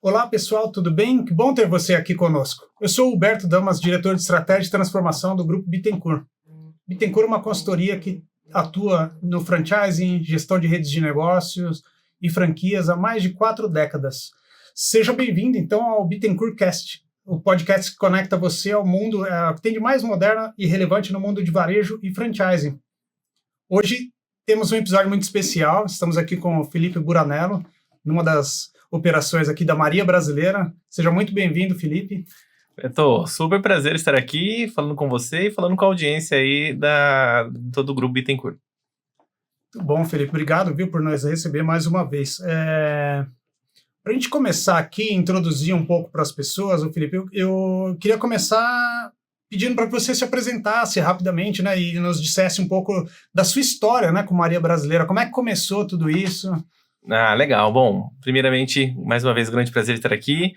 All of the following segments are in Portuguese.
Olá pessoal, tudo bem? Que bom ter você aqui conosco. Eu sou o Huberto Damas, diretor de estratégia e transformação do Grupo Bittencourt. Bittencourt é uma consultoria que atua no franchising, gestão de redes de negócios e franquias há mais de 4 décadas. Seja bem-vindo então ao Bittencourt Cast, o podcast que conecta você ao mundo que tem de mais moderno e relevante no mundo de varejo e franchising. Hoje temos um episódio muito especial, estamos aqui com o Felipe Buranello, numa das operações aqui da Maria Brasileira. Seja muito bem-vindo, Felipe. Super prazer estar aqui, falando com você e falando com a audiência aí de todo o Grupo Bittencourt. Muito bom, Felipe. Obrigado, por nos receber mais uma vez. Para a gente começar aqui, introduzir um pouco para as pessoas, Felipe, eu queria começar pedindo para que você se apresentasse rapidamente, né, e nos dissesse um pouco da sua história, né, com Maria Brasileira. Como é que começou tudo isso? Legal. Bom, primeiramente, mais uma vez, um grande prazer estar aqui.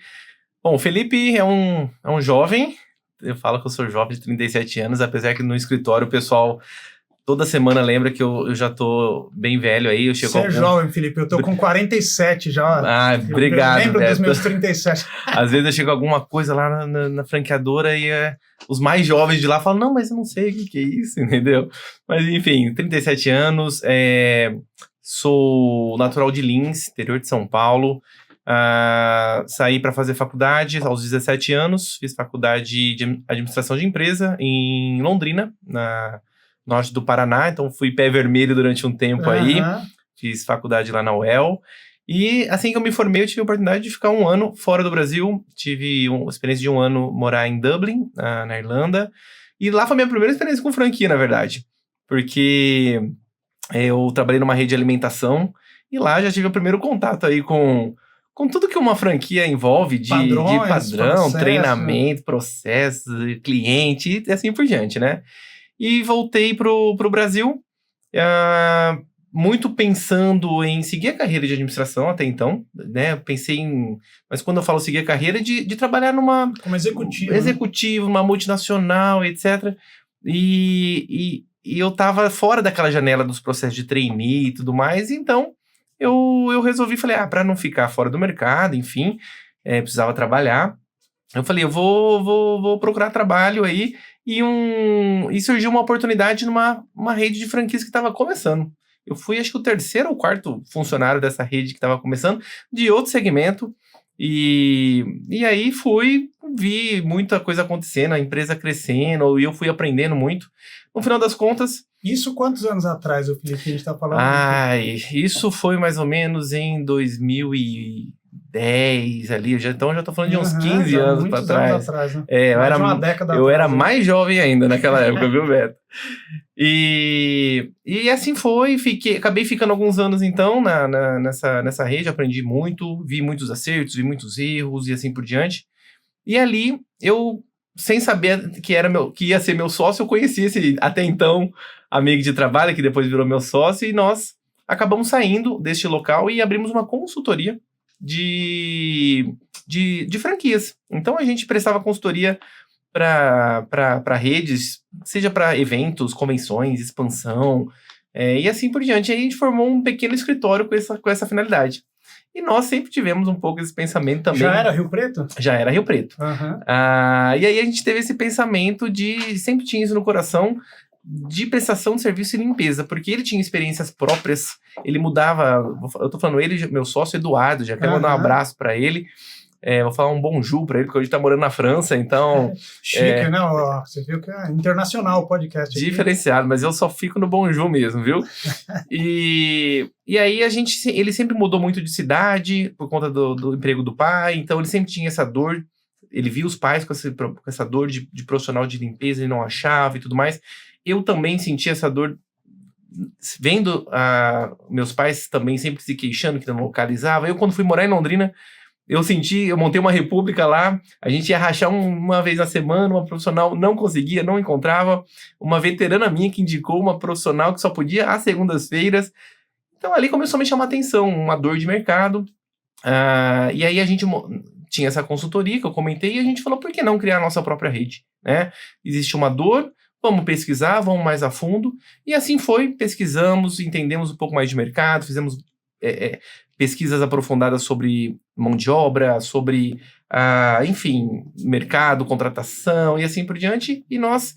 Bom, o Felipe é um jovem, eu falo que eu sou jovem de 37 anos, apesar que no escritório o pessoal toda semana lembra que eu já tô bem velho aí. Você é jovem, Felipe, eu tô com 47 já. Obrigado, eu lembro dos meus 37. Às vezes eu chego alguma coisa lá na franqueadora e os mais jovens de lá falam, não, mas eu não sei o que é isso, entendeu? Mas enfim, 37 anos, sou natural de Lins, interior de São Paulo. Saí para fazer faculdade aos 17 anos, fiz faculdade de administração de empresa em Londrina, na norte do Paraná, então fui pé vermelho durante um tempo aí, fiz faculdade lá na UEL, e assim que eu me formei eu tive a oportunidade de ficar um ano fora do Brasil, tive uma experiência de um ano morar em Dublin, na Irlanda, e lá foi minha primeira experiência com franquia, na verdade, porque eu trabalhei numa rede de alimentação, e lá já tive o primeiro contato aí com tudo que uma franquia envolve de padrão, processo, treinamento, processo, cliente e assim por diante, né? E voltei pro Brasil, muito pensando em seguir a carreira de administração até então, né? Mas quando eu falo seguir a carreira, de trabalhar como executivo, numa multinacional, etc. E eu tava fora daquela janela dos processos de trainee e tudo mais, então eu resolvi, falei, para não ficar fora do mercado, enfim, precisava trabalhar. Eu falei, eu vou procurar trabalho aí, e surgiu uma oportunidade numa rede de franquias que estava começando. Eu fui, acho que o 3º ou 4º funcionário dessa rede que estava começando, de outro segmento, e aí vi muita coisa acontecendo, a empresa crescendo, e eu fui aprendendo muito. No final das contas... Isso quantos anos atrás, o Felipe, a gente está falando? Isso foi mais ou menos em 2010 ali, então eu já tô falando de uns 15 anos para trás. Anos atrás, né? Eu era mais jovem ainda naquela época, viu, Beto? E assim foi, acabei ficando alguns anos então nessa rede, aprendi muito, vi muitos acertos, vi muitos erros e assim por diante. E ali, eu, sem saber que ia ser meu sócio, eu conheci esse, até então, amigo de trabalho, que depois virou meu sócio, e nós acabamos saindo deste local e abrimos uma consultoria de franquias. Então, a gente prestava consultoria para redes, seja para eventos, convenções, expansão, e assim por diante. Aí a gente formou um pequeno escritório com essa finalidade. E nós sempre tivemos um pouco esse pensamento também. Já era Rio Preto? Já era Rio Preto. E aí a gente teve esse pensamento sempre tinha isso no coração, de prestação de serviço e limpeza, porque ele tinha experiências próprias, ele mudava, eu tô falando ele, meu sócio Eduardo, já quero mandar um abraço para ele, vou falar um bonjour para ele, porque hoje tá morando na França, então... Chique, né? Você viu que é internacional o podcast aqui. Diferenciado, mas eu só fico no bonjour mesmo, viu? E aí ele sempre mudou muito de cidade, por conta do emprego do pai, então ele sempre tinha essa dor, ele via os pais com essa dor de profissional de limpeza, ele não achava e tudo mais. Eu também sentia essa dor, vendo meus pais também sempre se queixando que não localizava. Eu, quando fui morar em Londrina, eu montei uma república lá, a gente ia rachar uma vez na semana, uma profissional não conseguia, não encontrava, uma veterana minha que indicou uma profissional que só podia às segundas-feiras. Então ali começou a me chamar a atenção, uma dor de mercado, e aí a gente tinha essa consultoria que eu comentei, e a gente falou, por que não criar a nossa própria rede, né? Existe uma dor, vamos pesquisar, vamos mais a fundo, e assim foi, pesquisamos, entendemos um pouco mais de mercado, fizemos pesquisas aprofundadas sobre mão de obra, sobre, enfim, mercado, contratação e assim por diante. E nós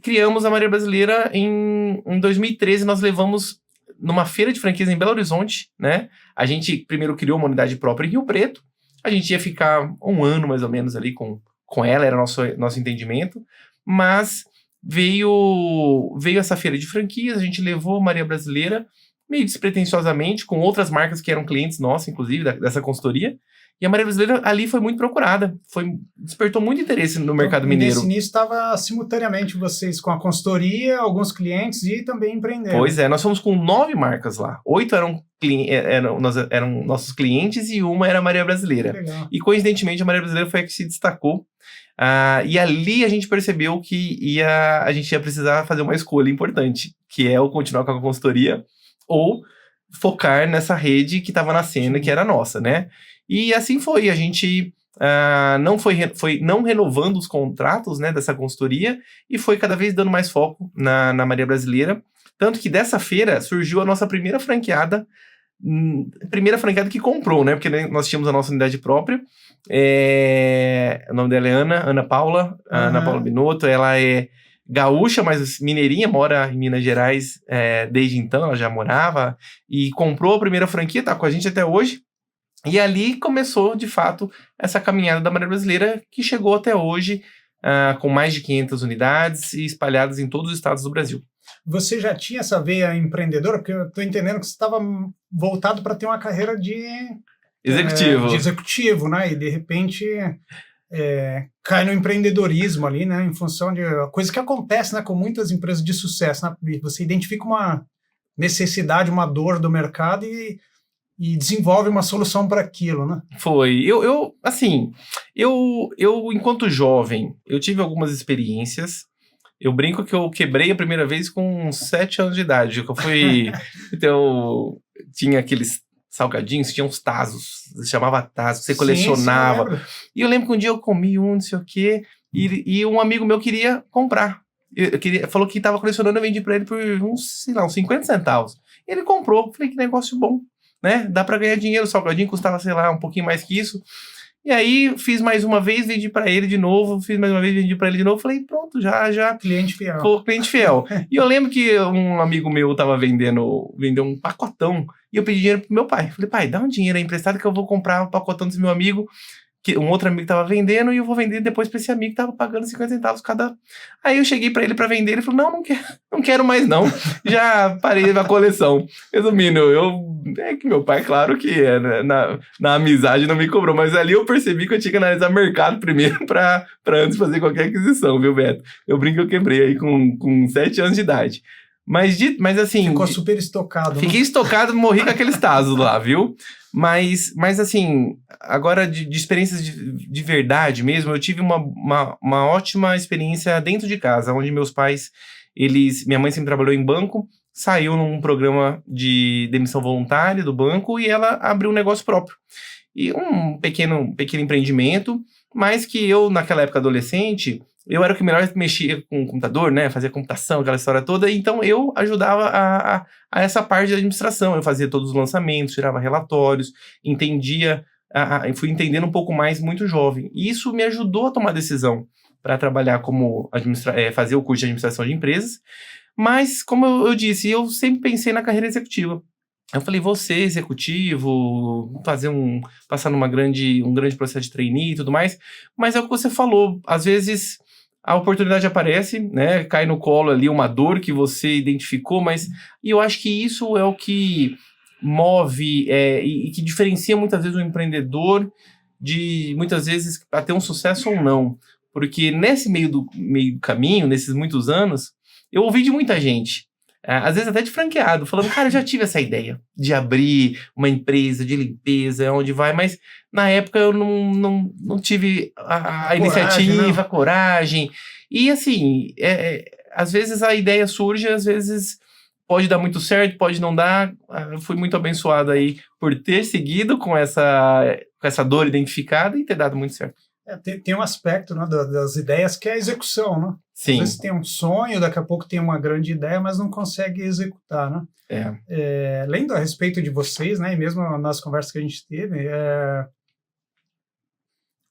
criamos a Maria Brasileira em 2013, nós levamos numa feira de franquias em Belo Horizonte, né? A gente primeiro criou uma unidade própria em Rio Preto. A gente ia ficar 1 ano, mais ou menos, ali com ela, era nosso entendimento. Mas veio essa feira de franquias, a gente levou a Maria Brasileira meio despretensiosamente, com outras marcas que eram clientes nossos, inclusive, dessa consultoria. E a Maria Brasileira ali foi muito procurada. Despertou muito interesse no mercado mineiro. Nesse início estava simultaneamente vocês com a consultoria, alguns clientes e também empreendendo. Pois é, nós fomos com 9 marcas lá. 8 eram nossos clientes e uma era a Maria Brasileira. Legal. E coincidentemente a Maria Brasileira foi a que se destacou. E ali a gente percebeu que a gente ia precisar fazer uma escolha importante, que é o continuar com a consultoria ou focar nessa rede que estava nascendo, que era nossa, né? E assim foi, a gente não renovando os contratos, né, dessa consultoria e foi cada vez dando mais foco na Maria Brasileira, tanto que dessa feira surgiu a nossa primeira franqueada que comprou, né, porque nós tínhamos a nossa unidade própria, o nome dela é Ana Paula Binotto, ela é gaúcha, mas mineirinha, mora em Minas Gerais desde então, ela já morava e comprou a primeira franquia, tá com a gente até hoje. E ali começou, de fato, essa caminhada da Maria Brasileira, que chegou até hoje com mais de 500 unidades e espalhadas em todos os estados do Brasil. Você já tinha essa veia empreendedora? Porque eu estou entendendo que você estava voltado para ter uma carreira de executivo, né? E de repente cai no empreendedorismo ali, né? Em função de coisa que acontece, né? Com muitas empresas de sucesso, né? Você identifica uma necessidade, uma dor do mercado e desenvolve uma solução para aquilo, né? Foi. Eu enquanto jovem, eu tive algumas experiências. Eu brinco que eu quebrei a primeira vez com 7 anos de idade. Que eu fui... Então, tinha aqueles salgadinhos, tinha uns tazos. Se chamava tazo, você colecionava. Sim, e eu lembro que um dia eu comi não sei o quê, e um amigo meu queria comprar. Falou que estava colecionando, eu vendi para ele por uns 50 centavos. Ele comprou. Falei, que negócio bom. Né? Dá para ganhar dinheiro, o salgadinho custava, sei lá, um pouquinho mais que isso. E aí, fiz mais uma vez, vendi para ele de novo, falei, pronto, já... Cliente fiel. Pô, cliente fiel. E eu lembro que um amigo meu tava vendeu um pacotão, e eu pedi dinheiro pro meu pai. Falei, pai, dá um dinheiro aí emprestado que eu vou comprar o pacotão desse meu amigo, que um outro amigo tava vendendo, e eu vou vender depois pra esse amigo que tava pagando 50 centavos cada. Aí eu cheguei pra ele pra vender, ele falou, não quero mais não, já parei a coleção. Resumindo, é que meu pai, claro que na amizade não me cobrou, mas ali eu percebi que eu tinha que analisar mercado primeiro pra antes fazer qualquer aquisição, viu, Beto? Eu brinco que eu quebrei aí com 7 anos de idade. Mas assim... Ficou super estocado. Fiquei estocado, morri com aqueles tazos lá, viu? Mas assim, agora de experiências de verdade mesmo, eu tive uma ótima experiência dentro de casa, onde meus pais, minha mãe sempre trabalhou em banco, saiu num programa de demissão voluntária do banco e ela abriu um negócio próprio. E um pequeno empreendimento, mas que eu, naquela época adolescente... Eu era o que melhor mexia com o computador, né? Fazia computação, aquela história toda. Então, eu ajudava a essa parte da administração. Eu fazia todos os lançamentos, tirava relatórios, entendia... fui entendendo um pouco mais muito jovem. E isso me ajudou a tomar decisão para trabalhar como fazer o curso de administração de empresas. Mas, como eu disse, eu sempre pensei na carreira executiva. Eu falei, vou ser executivo, passar um grande processo de trainee e tudo mais. Mas é o que você falou, às vezes... A oportunidade aparece, né? Cai no colo ali uma dor que você identificou, mas eu acho que isso é o que move e que diferencia muitas vezes o empreendedor de, muitas vezes, a ter um sucesso ou não. Porque nesse meio do caminho, nesses muitos anos, eu ouvi de muita gente, às vezes até de franqueado, falando, cara, eu já tive essa ideia de abrir uma empresa de limpeza, onde vai, mas na época eu não tive a iniciativa, a coragem. E assim, às vezes a ideia surge, às vezes pode dar muito certo, pode não dar. Eu fui muito abençoado aí por ter seguido com essa dor identificada e ter dado muito certo. Tem um aspecto, né, das ideias que é a execução, né? Sim. Às vezes tem um sonho, daqui a pouco tem uma grande ideia, mas não consegue executar, né? Lendo a respeito de vocês, né, e mesmo nas conversas que a gente teve,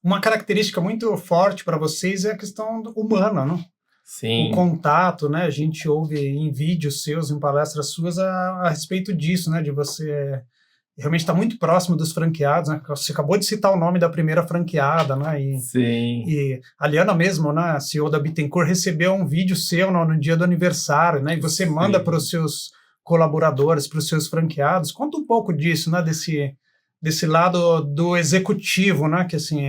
uma característica muito forte para vocês é a questão humana, né? Sim. O contato, né? A gente ouve em vídeos seus, em palestras suas, a respeito disso, né? De você realmente estar muito próximo dos franqueados, né? Você acabou de citar o nome da primeira franqueada, né? Sim. E a Liana mesmo, né? A CEO da Bittencourt, recebeu um vídeo seu no dia do aniversário, né? E você manda para os seus colaboradores, para os seus franqueados. Conta um pouco disso, né? Desse lado do executivo, né? Que assim,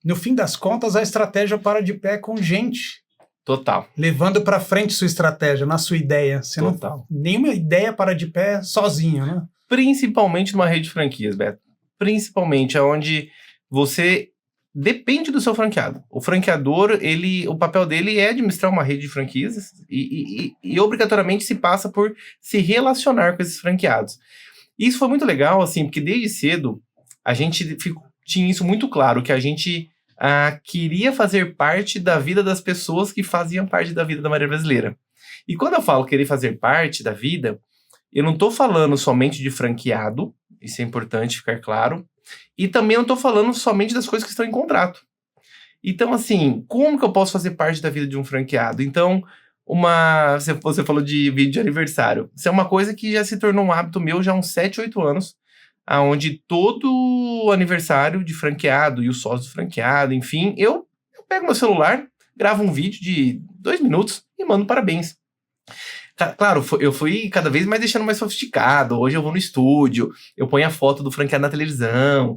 no fim das contas, a estratégia para de pé com gente. Total. Levando para frente sua estratégia, na sua ideia. Você Total. Nenhuma ideia para de pé sozinho, né? Principalmente numa rede de franquias, Beto. Principalmente onde você depende do seu franqueado. O franqueador, o papel dele é administrar uma rede de franquias e obrigatoriamente se passa por se relacionar com esses franqueados. Isso foi muito legal, assim, porque desde cedo a gente tinha isso muito claro, que a gente queria fazer parte da vida das pessoas que faziam parte da vida da Maria Brasileira. E quando eu falo querer fazer parte da vida, eu não estou falando somente de franqueado, isso é importante ficar claro, e também não estou falando somente das coisas que estão em contrato. Então, assim, como que eu posso fazer parte da vida de um franqueado? Então, você falou de vídeo de aniversário. Isso é uma coisa que já se tornou um hábito meu já há uns 7, 8 anos, onde todo aniversário de franqueado e o sócio do franqueado, enfim, eu pego meu celular, gravo um vídeo de 2 minutos e mando parabéns. Claro, eu fui cada vez mais deixando mais sofisticado. Hoje eu vou no estúdio, eu ponho a foto do franqueado na televisão.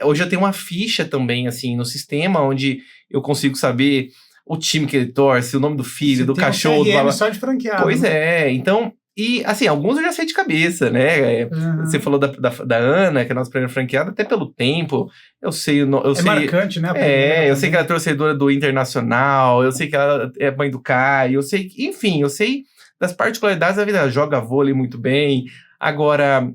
Hoje eu tenho uma ficha também, assim, no sistema, onde eu consigo saber o time que ele torce, o nome do filho, do cachorro. Você tem um só de franqueado. Pois é, então... E, assim, alguns eu já sei de cabeça, né? Você falou da Ana, que é a nossa primeira franqueada, até pelo tempo. Eu sei... marcante, né? Eu sei que ela é torcedora do Internacional, eu sei que ela é mãe do Caio, eu sei... Enfim, eu sei das particularidades da vida. Ela joga vôlei muito bem. Agora,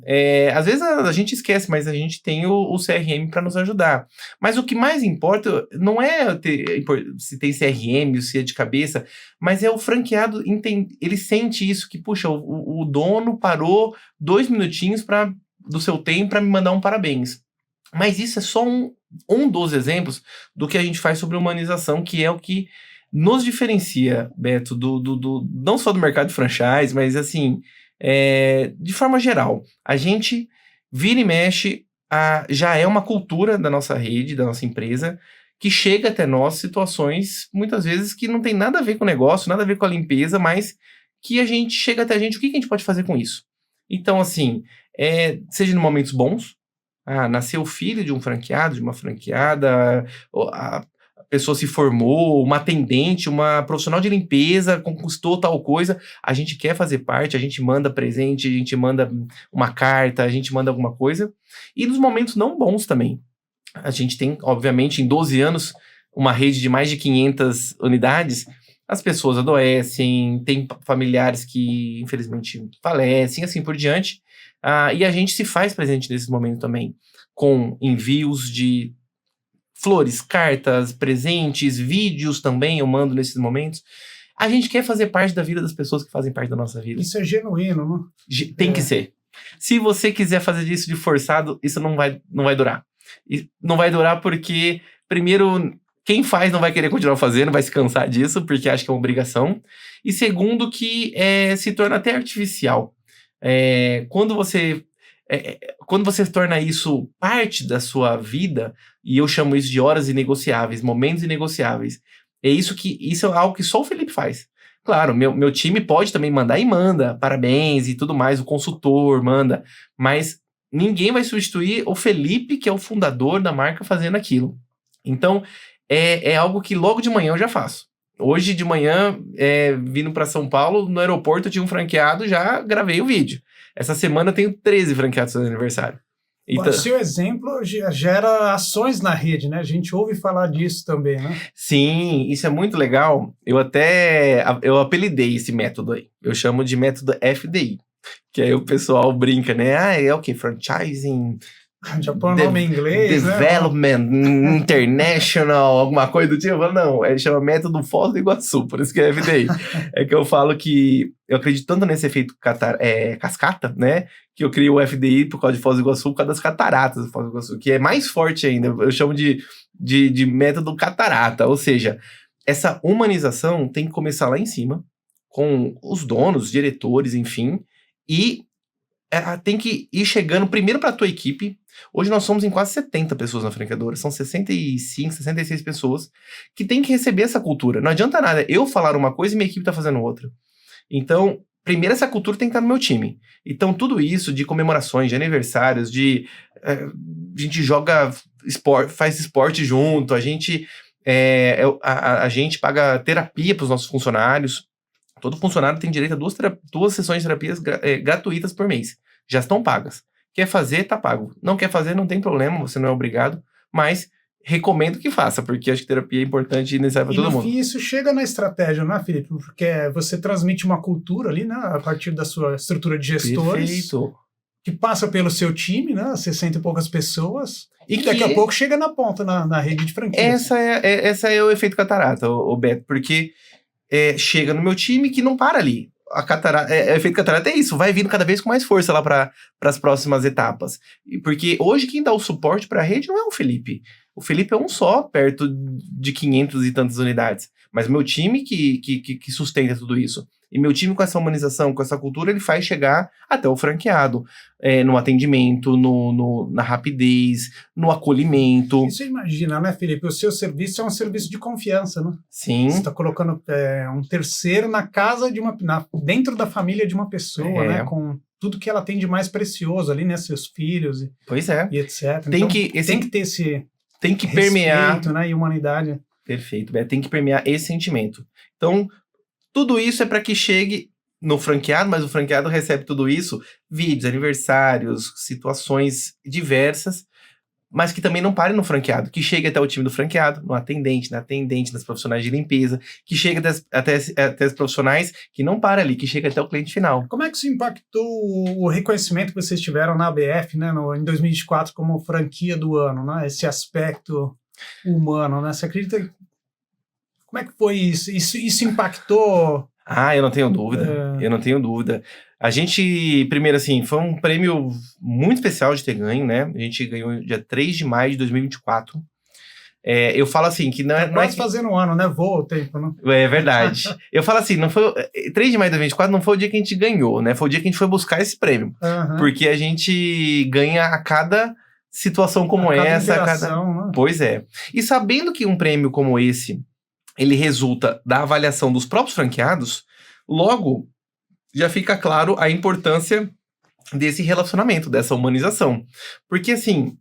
às vezes a gente esquece, mas a gente tem o CRM para nos ajudar. Mas o que mais importa não é se tem CRM, se é de cabeça, mas é o franqueado, ele sente isso, que, puxa, o dono parou 2 minutinhos do seu tempo para me mandar um parabéns. Mas isso é só um dos exemplos do que a gente faz sobre humanização, que é o que nos diferencia, Beto, não só do mercado de franchise, mas assim... de forma geral, a gente vira e mexe, já é uma cultura da nossa rede, da nossa empresa, que chega até nós situações, muitas vezes, que não tem nada a ver com o negócio, nada a ver com a limpeza, mas que chega até a gente, o que a gente pode fazer com isso? Então, assim, seja em momentos bons, nasceu o filho de um franqueado, de uma franqueada, a pessoa se formou, uma atendente, uma profissional de limpeza, conquistou tal coisa, a gente quer fazer parte, a gente manda presente, a gente manda uma carta, a gente manda alguma coisa. E nos momentos não bons também. A gente tem, obviamente, em 12 anos, uma rede de mais de 500 unidades, as pessoas adoecem, tem familiares que, infelizmente, falecem, assim por diante. E a gente se faz presente nesse momento também, com envios de flores, cartas, presentes, vídeos também eu mando nesses momentos. A gente quer fazer parte da vida das pessoas que fazem parte da nossa vida. Isso é genuíno, né? Tem que ser. Se você quiser fazer isso de forçado, isso não vai durar. E não vai durar porque, primeiro, quem faz não vai querer continuar fazendo, vai se cansar disso, porque acha que é uma obrigação. E segundo, que se torna até artificial. Quando você torna isso parte da sua vida, e eu chamo isso de horas inegociáveis, momentos inegociáveis, isso é algo que só o Felipe faz. Claro, meu time pode também mandar e manda, parabéns e tudo mais, o consultor manda, mas ninguém vai substituir o Felipe, que é o fundador da marca, fazendo aquilo. Então, é algo que logo de manhã eu já faço. Hoje de manhã, vindo para São Paulo, no aeroporto eu tinha um franqueado, já gravei o vídeo. Essa semana eu tenho 13 franqueados no aniversário. Então, o seu exemplo gera ações na rede, né? A gente ouve falar disso também, né? Sim, isso é muito legal. Eu apelidei esse método aí. Eu chamo de método FDI. Que aí o pessoal brinca, né? É o quê? Franchising Japão é nome em inglês, Development International, alguma coisa do tipo. Eu falo, não, chama método Foz do Iguaçu, por isso que é FDI. É que eu falo que eu acredito tanto nesse efeito cascata, né? Que eu criei o FDI por causa de Foz do Iguaçu, por causa das cataratas do Foz do Iguaçu, que é mais forte ainda. Eu chamo de método catarata, ou seja, essa humanização tem que começar lá em cima, com os donos, os diretores, enfim, e tem que ir chegando primeiro para a tua equipe. Hoje nós somos em quase 70 pessoas na franqueadora, são 65, 66 pessoas que tem que receber essa cultura. Não adianta nada eu falar uma coisa e minha equipe tá fazendo outra. Então, primeiro essa cultura tem que estar no meu time. Então, tudo isso de comemorações, de aniversários, a gente joga esporte, faz esporte junto, a gente paga terapia para os nossos funcionários. Todo funcionário tem direito a duas sessões de terapias gratuitas por mês. Já estão pagas. Quer fazer, tá pago. Não quer fazer, não tem problema, você não é obrigado, mas recomendo que faça, porque acho que terapia é importante e necessária para todo mundo. E no fim isso chega na estratégia, né, Felipe? Porque você transmite uma cultura ali, né, a partir da sua estrutura de gestores. Perfeito. Que passa pelo seu time, né, 60 e poucas pessoas, e daqui a pouco chega na ponta, na rede de franquias. Essa é o efeito catarata, o Beto, porque chega no meu time que não para ali. O efeito catarata é isso, vai vindo cada vez com mais força lá para as próximas etapas. Porque hoje quem dá o suporte para a rede não é o Felipe. O Felipe é um só, perto de 500 e tantas unidades. Mas meu time que sustenta tudo isso. E meu time com essa humanização, com essa cultura, ele faz chegar até o franqueado. No atendimento, na rapidez, no acolhimento. Isso imagina, né, Felipe? O seu serviço é um serviço de confiança, né? Sim. Você está colocando um terceiro na casa dentro da família de uma pessoa, né? Com tudo que ela tem de mais precioso ali, né? Seus filhos e etc. Tem que ter esse tem que respeito, permear, né? E humanidade. Perfeito, Beto. Tem que permear esse sentimento. Então, tudo isso é para que chegue no franqueado, mas o franqueado recebe tudo isso, vídeos, aniversários, situações diversas, mas que também não pare no franqueado, que chegue até o time do franqueado, no atendente, na atendente, nas profissionais de limpeza, que chegue até os profissionais, que não para ali, que chega até o cliente final. Como é que isso impactou o reconhecimento que vocês tiveram na ABF, né, em 2024, como franquia do ano, né, esse aspecto humano, né? Você acredita? Como é que foi isso? Isso impactou? Eu não tenho dúvida. Eu não tenho dúvida. A gente, primeiro assim, foi um prêmio muito especial de ter ganho, né? A gente ganhou dia 3 de maio de 2024. Eu falo assim, que não é... Nós fazendo um ano, né? Voa o tempo, né? É verdade. Eu falo assim, não foi... 3 de maio de 2024 não foi o dia que a gente ganhou, né? Foi o dia que a gente foi buscar esse prêmio. Uhum. Porque a gente ganha a cada situação como essa. Né? Pois é. E sabendo que um prêmio como esse, ele resulta da avaliação dos próprios franqueados, logo já fica claro a importância desse relacionamento, dessa humanização. Porque, assim,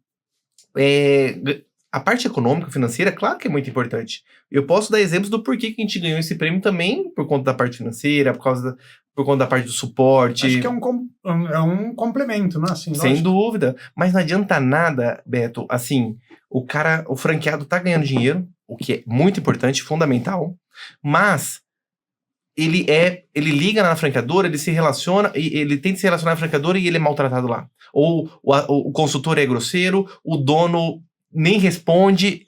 a parte econômica, financeira, claro que é muito importante. Eu posso dar exemplos do porquê que a gente ganhou esse prêmio também, por conta da parte financeira, por conta da parte do suporte. Acho que é um complemento, né? Assim, sem dúvida. Mas não adianta nada, Beto, assim, o franqueado tá ganhando dinheiro, o que é muito importante, fundamental, mas ele liga na franqueadora, ele se relaciona, ele tenta se relacionar na franqueadora e ele é maltratado lá. Ou o consultor é grosseiro, o dono nem responde,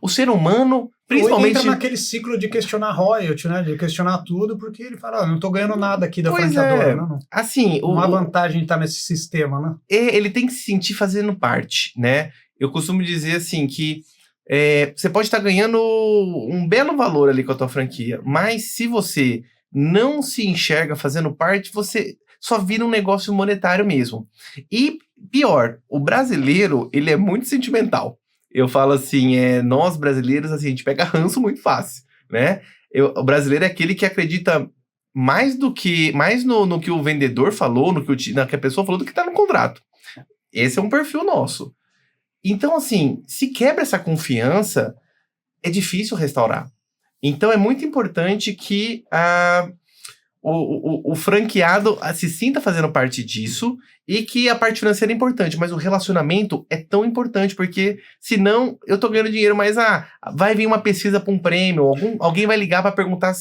o ser humano, principalmente... Ou entra naquele ciclo de questionar royalty, né? De questionar tudo, porque ele fala, não tô ganhando nada aqui da franqueadora, né? Assim, não há vantagem de estar nesse sistema, né? Ele tem que se sentir fazendo parte, né? Eu costumo dizer assim que você pode estar ganhando um belo valor ali com a tua franquia, mas se você não se enxerga fazendo parte, você só vira um negócio monetário mesmo. E pior, o brasileiro, ele é muito sentimental. Eu falo assim, nós brasileiros, assim, a gente pega ranço muito fácil, né? O brasileiro é aquele que acredita mais no que o vendedor falou, no que a pessoa falou, do que está no contrato. Esse é um perfil nosso. Então, assim, se quebra essa confiança, é difícil restaurar. Então, é muito importante que o franqueado se sinta fazendo parte disso e que a parte financeira é importante, mas o relacionamento é tão importante, porque senão eu tô ganhando dinheiro, mas vai vir uma pesquisa para um prêmio, alguém vai ligar para perguntar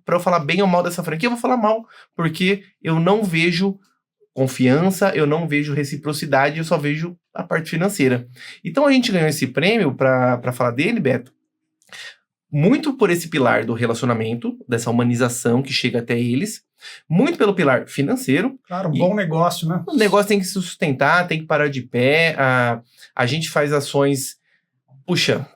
para eu falar bem ou mal dessa franquia, eu vou falar mal, porque eu não vejo confiança, eu não vejo reciprocidade, eu só vejo a parte financeira. Então a gente ganhou esse prêmio para falar dele, Beto, muito por esse pilar do relacionamento, dessa humanização que chega até eles, muito pelo pilar financeiro. Claro, um bom negócio, né? O negócio tem que se sustentar, tem que parar de pé. A gente faz ações... Puxa,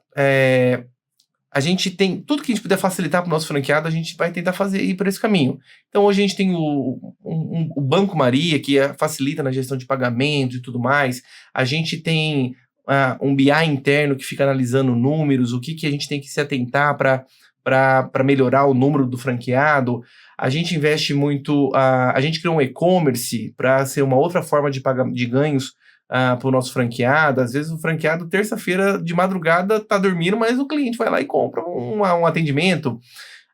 a gente tem... Tudo que a gente puder facilitar para o nosso franqueado, a gente vai tentar fazer ir por esse caminho. Então, hoje a gente tem o Banco Maria, que facilita na gestão de pagamentos e tudo mais. A gente tem um BI interno que fica analisando números, o que a gente tem que se atentar para melhorar o número do franqueado. A gente investe muito... a gente criou um e-commerce para ser uma outra forma de ganhos para o nosso franqueado. Às vezes o franqueado, terça-feira de madrugada, tá dormindo, mas o cliente vai lá e compra um atendimento.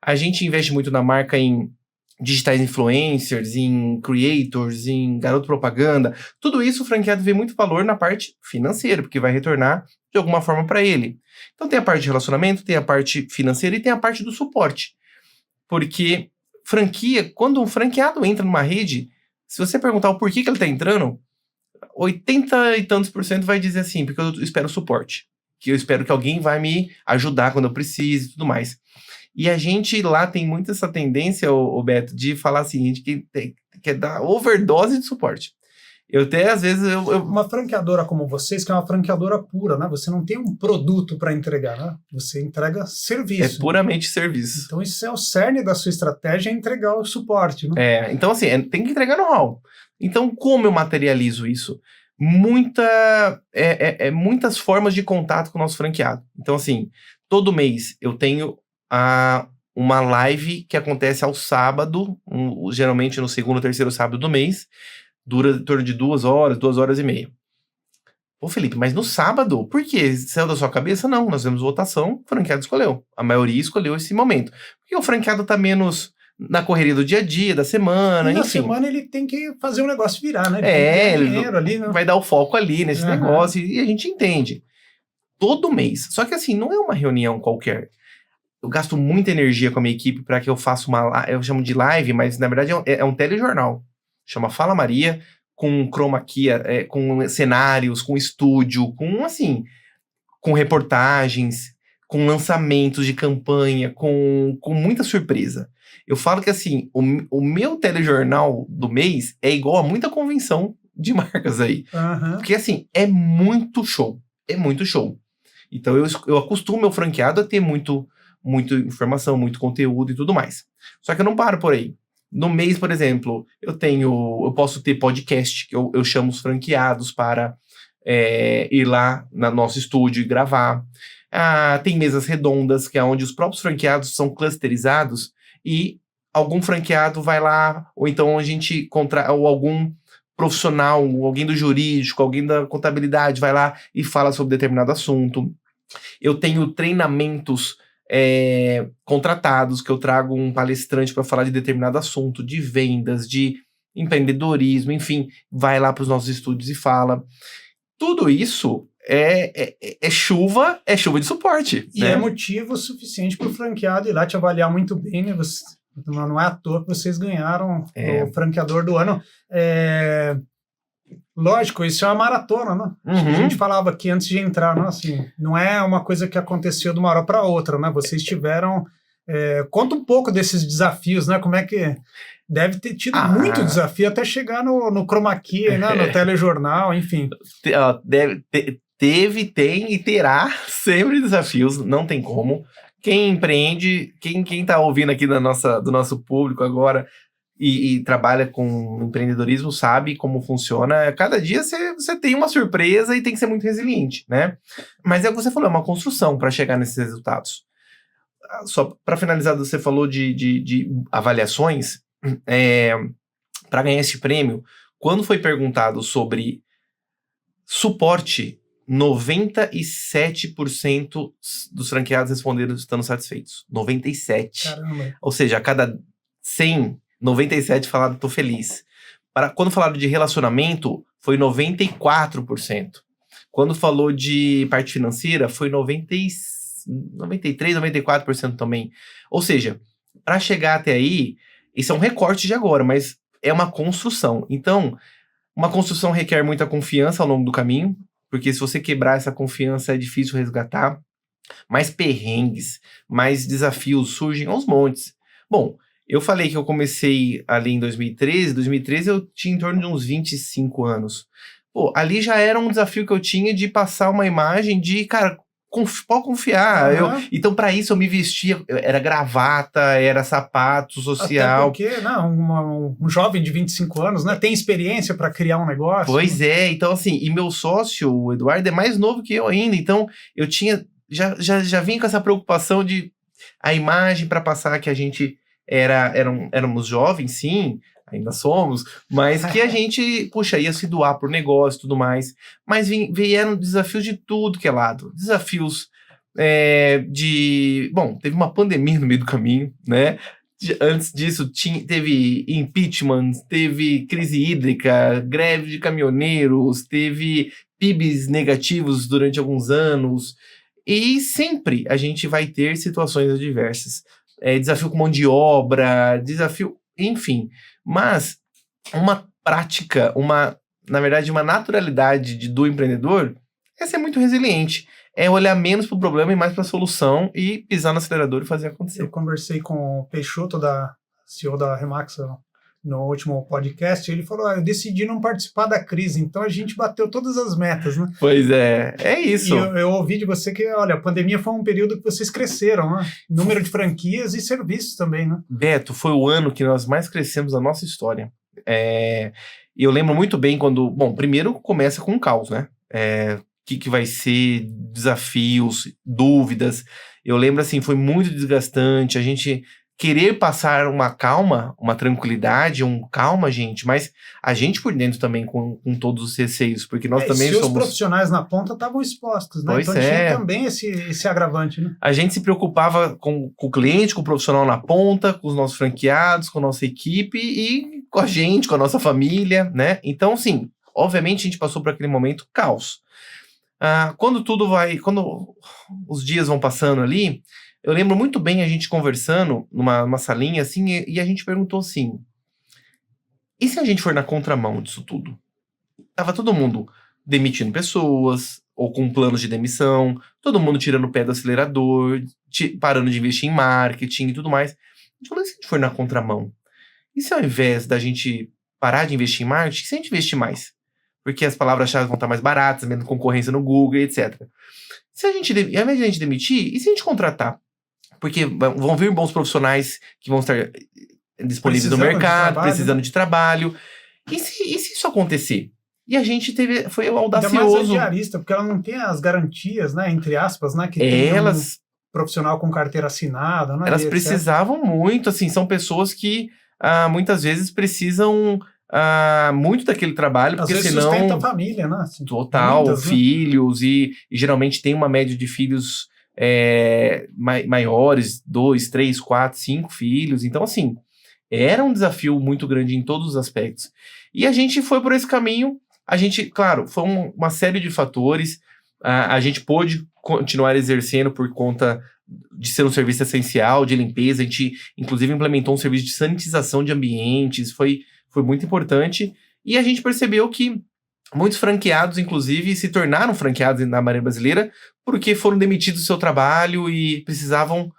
A gente investe muito na marca em digitais influencers, em creators, em garoto propaganda. Tudo isso o franqueado vê muito valor na parte financeira, porque vai retornar de alguma forma para ele. Então tem a parte de relacionamento, tem a parte financeira e tem a parte do suporte. Porque franquia, quando um franqueado entra numa rede, se você perguntar o porquê que ele está entrando, 80 e tantos % vai dizer assim, porque eu espero suporte. Que eu espero que alguém vai me ajudar quando eu preciso e tudo mais. E a gente lá tem muito essa tendência, o Beto, de falar assim, a gente quer dar overdose de suporte. Eu até, às vezes... Uma franqueadora como vocês, que é uma franqueadora pura, né? Você não tem um produto para entregar, né? Você entrega serviço. É puramente serviço. Então isso é o cerne da sua estratégia, é entregar o suporte, né? Então assim, tem que entregar know-how. Então como eu materializo isso? Muitas formas de contato com o nosso franqueado. Então assim, todo mês eu tenho uma live que acontece ao sábado, geralmente no segundo ou terceiro sábado do mês, dura em torno de 2 horas, 2 horas e meia. Pô, Felipe, mas no sábado, por quê? Saiu da sua cabeça? Não, nós temos votação, o franqueado escolheu. A maioria escolheu esse momento. Porque o franqueado tá menos na correria do dia a dia, da semana, e enfim. na semana ele tem que fazer o negócio virar, né? Ele ali, né? vai dar o foco ali nesse negócio e a gente entende. Todo mês. Só que assim, não é uma reunião qualquer. Eu gasto muita energia com a minha equipe para que eu faça eu chamo de live, mas na verdade é um telejornal. Chama Fala Maria, com chroma key, com cenários, com estúdio, com reportagens, com lançamentos de campanha, com muita surpresa. Eu falo que assim, o meu telejornal do mês é igual a muita convenção de marcas aí. Porque assim, é muito show. É muito show. Então eu acostumo meu franqueado a ter muita informação, muito conteúdo e tudo mais. Só que eu não paro por aí. No mês, por exemplo, eu posso ter podcast, que eu chamo os franqueados para ir lá no nosso estúdio e gravar. Tem mesas redondas, que é onde os próprios franqueados são clusterizados e algum franqueado vai lá, ou então a gente ou algum profissional, alguém do jurídico, alguém da contabilidade vai lá e fala sobre determinado assunto. Eu tenho treinamentos contratados, que eu trago um palestrante para falar de determinado assunto, de vendas, de empreendedorismo, enfim, vai lá para os nossos estúdios e fala. Tudo isso é chuva de suporte. E é motivo suficiente para o franqueado ir lá te avaliar muito bem, né? Não é à toa que vocês ganharam o franqueador do ano. Lógico, isso é uma maratona, né? A gente falava aqui antes de entrar, né? Assim, não é uma coisa que aconteceu de uma hora para outra, né? Vocês tiveram... conta um pouco desses desafios, né? Como é que... Deve ter tido muito desafio até chegar no chroma key, né? No telejornal, enfim. Teve, tem e terá sempre desafios, não tem como. Quem empreende, quem tá ouvindo aqui do nosso público agora e trabalha com empreendedorismo sabe como funciona. Cada dia você tem uma surpresa e tem que ser muito resiliente, né? Mas é o que você falou, é uma construção para chegar nesses resultados. Só para finalizar, você falou de avaliações. Para ganhar esse prêmio, quando foi perguntado sobre suporte, 97% dos franqueados responderam estando satisfeitos. 97%. Caramba. Ou seja, a cada 100, 97 falaram tô feliz. Quando falaram de relacionamento, foi 94%. Quando falou de parte financeira, foi 93, 94% também. Ou seja, para chegar até aí, isso é um recorte de agora, mas é uma construção. Então, uma construção requer muita confiança ao longo do caminho. porque se você quebrar essa confiança é difícil resgatar. Mais perrengues, mais desafios surgem aos montes. Bom, eu falei que eu comecei ali em 2013. 2013 eu tinha em torno de uns 25 anos. Pô, ali já era um desafio que eu tinha de passar uma imagem de, cara, pode confiar. Então, para isso, eu me vestia, era gravata, era sapato social. Até porque, não, um jovem de 25 anos, né, tem experiência para criar um negócio. Pois é, então assim, e meu sócio, o Eduardo, é mais novo que eu ainda, então eu tinha, já vinha com essa preocupação de a imagem para passar que a gente éramos jovens, sim, ainda somos, mas que a gente, puxa, ia se doar por negócio e tudo mais. Mas vieram desafios de tudo que é lado. Desafios Bom, teve uma pandemia no meio do caminho, né? Antes disso, teve impeachment, teve crise hídrica, greve de caminhoneiros, teve PIBs negativos durante alguns anos. E sempre a gente vai ter situações adversas. Desafio com mão de obra, desafio, enfim. Mas uma prática, na verdade, uma naturalidade do empreendedor é ser muito resiliente. É olhar menos para o problema e mais para a solução e pisar no acelerador e fazer acontecer. Eu conversei com o Peixoto, CEO da Remax, no último podcast, ele falou, eu decidi não participar da crise, então a gente bateu todas as metas, né? Pois é isso. E eu ouvi de você que, olha, a pandemia foi um período que vocês cresceram, né? Número de franquias e serviços também, né? Beto, foi o ano que nós mais crescemos na nossa história. E eu lembro muito bem quando... Bom, primeiro começa com um caos, né? Que vai ser, desafios, dúvidas. Eu lembro, assim, foi muito desgastante, a gente querer passar uma calma, uma tranquilidade, calma, gente, mas a gente por dentro também com todos os receios, porque nós também somos... os profissionais na ponta estavam expostos, né? Pois então tinha também esse agravante, né? A gente se preocupava com o cliente, com o profissional na ponta, com os nossos franqueados, com a nossa equipe e com a gente, com a nossa família, né? Então, sim, obviamente a gente passou por aquele momento caos. Quando os dias vão passando ali, eu lembro muito bem a gente conversando numa salinha assim, e a gente perguntou assim, e se a gente for na contramão disso tudo? Tava todo mundo demitindo pessoas, ou com planos de demissão, todo mundo tirando o pé do acelerador, parando de investir em marketing e tudo mais. A gente falou, e se a gente for na contramão? E se ao invés da gente parar de investir em marketing, se a gente investir mais? Porque as palavras-chave vão estar mais baratas, menos concorrência no Google, etc. Se a gente, ao invés de a gente demitir, e se a gente contratar? Porque vão vir bons profissionais que vão estar disponíveis no mercado, precisando de trabalho. E se isso acontecer? E a gente foi audacioso. Ainda mais a diarista, porque ela não tem as garantias, né, entre aspas, né, que tem um profissional com carteira assinada, né? Elas precisavam muito, assim, são pessoas que muitas vezes precisam muito daquele trabalho, porque às vezes senão... sustenta a família, né? Assim, total, muitas, filhos, né? E geralmente tem uma média de filhos maiores, 2, 3, 4, 5 filhos. Então, assim, era um desafio muito grande em todos os aspectos. E a gente foi por esse caminho. A gente, claro, foi uma série de fatores. A gente pôde continuar exercendo por conta de ser um serviço essencial, de limpeza. A gente, inclusive, implementou um serviço de sanitização de ambientes. Foi muito importante. E a gente percebeu que muitos franqueados, inclusive, se tornaram franqueados na Marinha Brasileira porque foram demitidos do seu trabalho e precisavam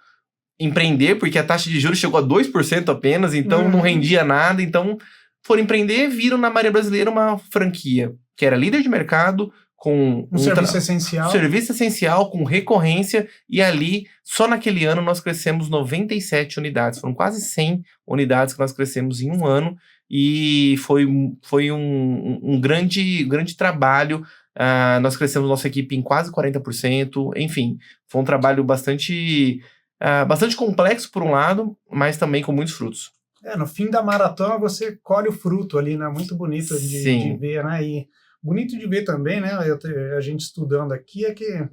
empreender, porque a taxa de juros chegou a 2% apenas, então não rendia nada. Então, foram empreender, viram na Marinha Brasileira uma franquia que era líder de mercado, com um serviço essencial. Serviço essencial, com recorrência, e ali, só naquele ano, nós crescemos 97 unidades. Foram quase 100 unidades que nós crescemos em um ano, e foi um grande trabalho. Nós crescemos nossa equipe em quase 40%, enfim, foi um trabalho bastante complexo por um lado, mas também com muitos frutos. No fim da maratona você colhe o fruto ali, né? Muito bonito de ver, né? E bonito de ver também, né? A gente estudando aqui é que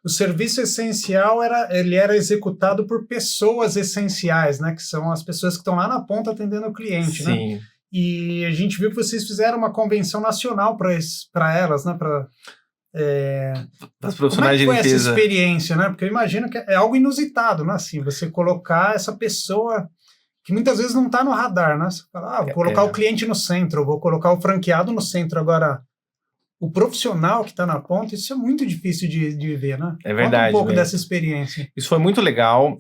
o serviço essencial era executado por pessoas essenciais, né? Que são as pessoas que estão lá na ponta atendendo o cliente, sim, né? E a gente viu que vocês fizeram uma convenção nacional para elas, né? As profissionais de limpeza. Como é que foi essa experiência, né? Porque eu imagino que é algo inusitado, né? Assim, você colocar essa pessoa que muitas vezes não está no radar, né? Você fala, vou colocar o cliente no centro, vou colocar o franqueado no centro. Agora, o profissional que está na ponta, isso é muito difícil de ver, né? É verdade. Conta um pouco velho. dessa experiência. Isso foi muito legal.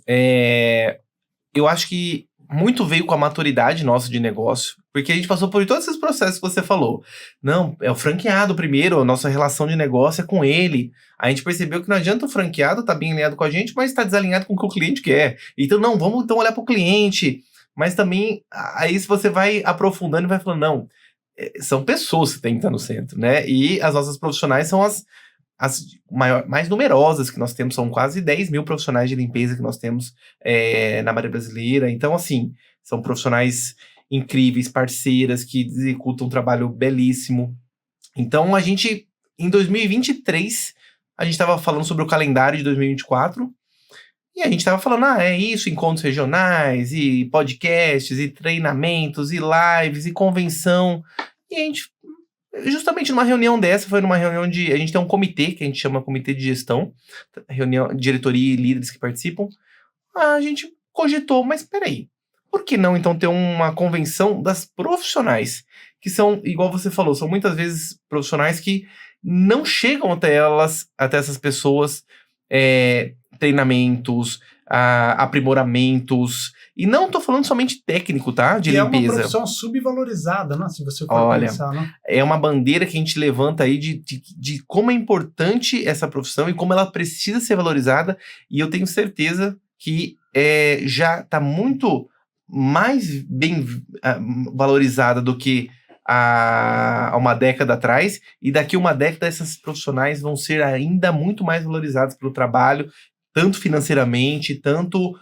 Eu acho que muito veio com a maturidade nossa de negócio, porque a gente passou por todos esses processos que você falou. Não, é o franqueado primeiro, a nossa relação de negócio é com ele. A gente percebeu que não adianta o franqueado estar bem alinhado com a gente, mas está desalinhado com o que o cliente quer. Então, não, vamos então olhar para o cliente. Mas também, aí se você vai aprofundando e vai falando, não, são pessoas que têm que estar no centro, né? E as nossas profissionais são as mais numerosas que nós temos, são quase 10 mil profissionais de limpeza que nós temos na Maria Brasileira. Então, assim, são profissionais incríveis, parceiras, que executam um trabalho belíssimo. Então, a gente, em 2023, a gente estava falando sobre o calendário de 2024, e a gente estava falando, é isso, encontros regionais, e podcasts, e treinamentos, e lives, e convenção. E a gente, justamente numa reunião dessa, foi numa reunião a gente tem um comitê, que a gente chama Comitê de Gestão, reunião, diretoria e líderes que participam. A gente cogitou, mas peraí, por que não então ter uma convenção das profissionais? Que são, igual você falou, são muitas vezes profissionais que não chegam até essas pessoas, treinamentos, aprimoramentos, e não tô falando somente técnico, tá? De limpeza. É uma profissão subvalorizada, né? Se você for pensar, né? É uma bandeira que a gente levanta aí de como é importante essa profissão e como ela precisa ser valorizada, e eu tenho certeza que já está muito mais bem valorizada do que há uma década atrás, e daqui a uma década essas profissionais vão ser ainda muito mais valorizadas pelo trabalho, tanto financeiramente, tanto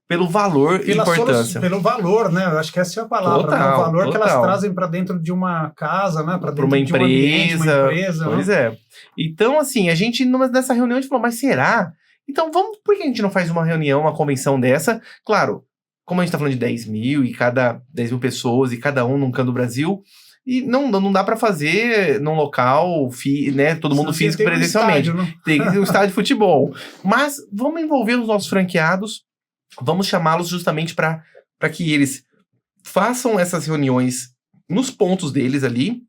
pelo valor e importância. Pelo valor, né? Eu acho que essa é a palavra, total, né? O valor total. que elas trazem para dentro de uma casa, né? Para dentro uma de um ambiente, uma empresa. Pois é. Então, assim, a gente, nessa reunião, a gente falou, mas será? Então, por que a gente não faz uma reunião, uma convenção dessa? Claro, como a gente tá falando de 10 mil, e cada 10 mil pessoas, e cada um num canto do Brasil, e não dá para fazer num local, né, todo mundo físico presencialmente. Tem que ter um estádio de futebol. Mas vamos envolver os nossos franqueados, vamos chamá-los justamente para que eles façam essas reuniões nos pontos deles ali,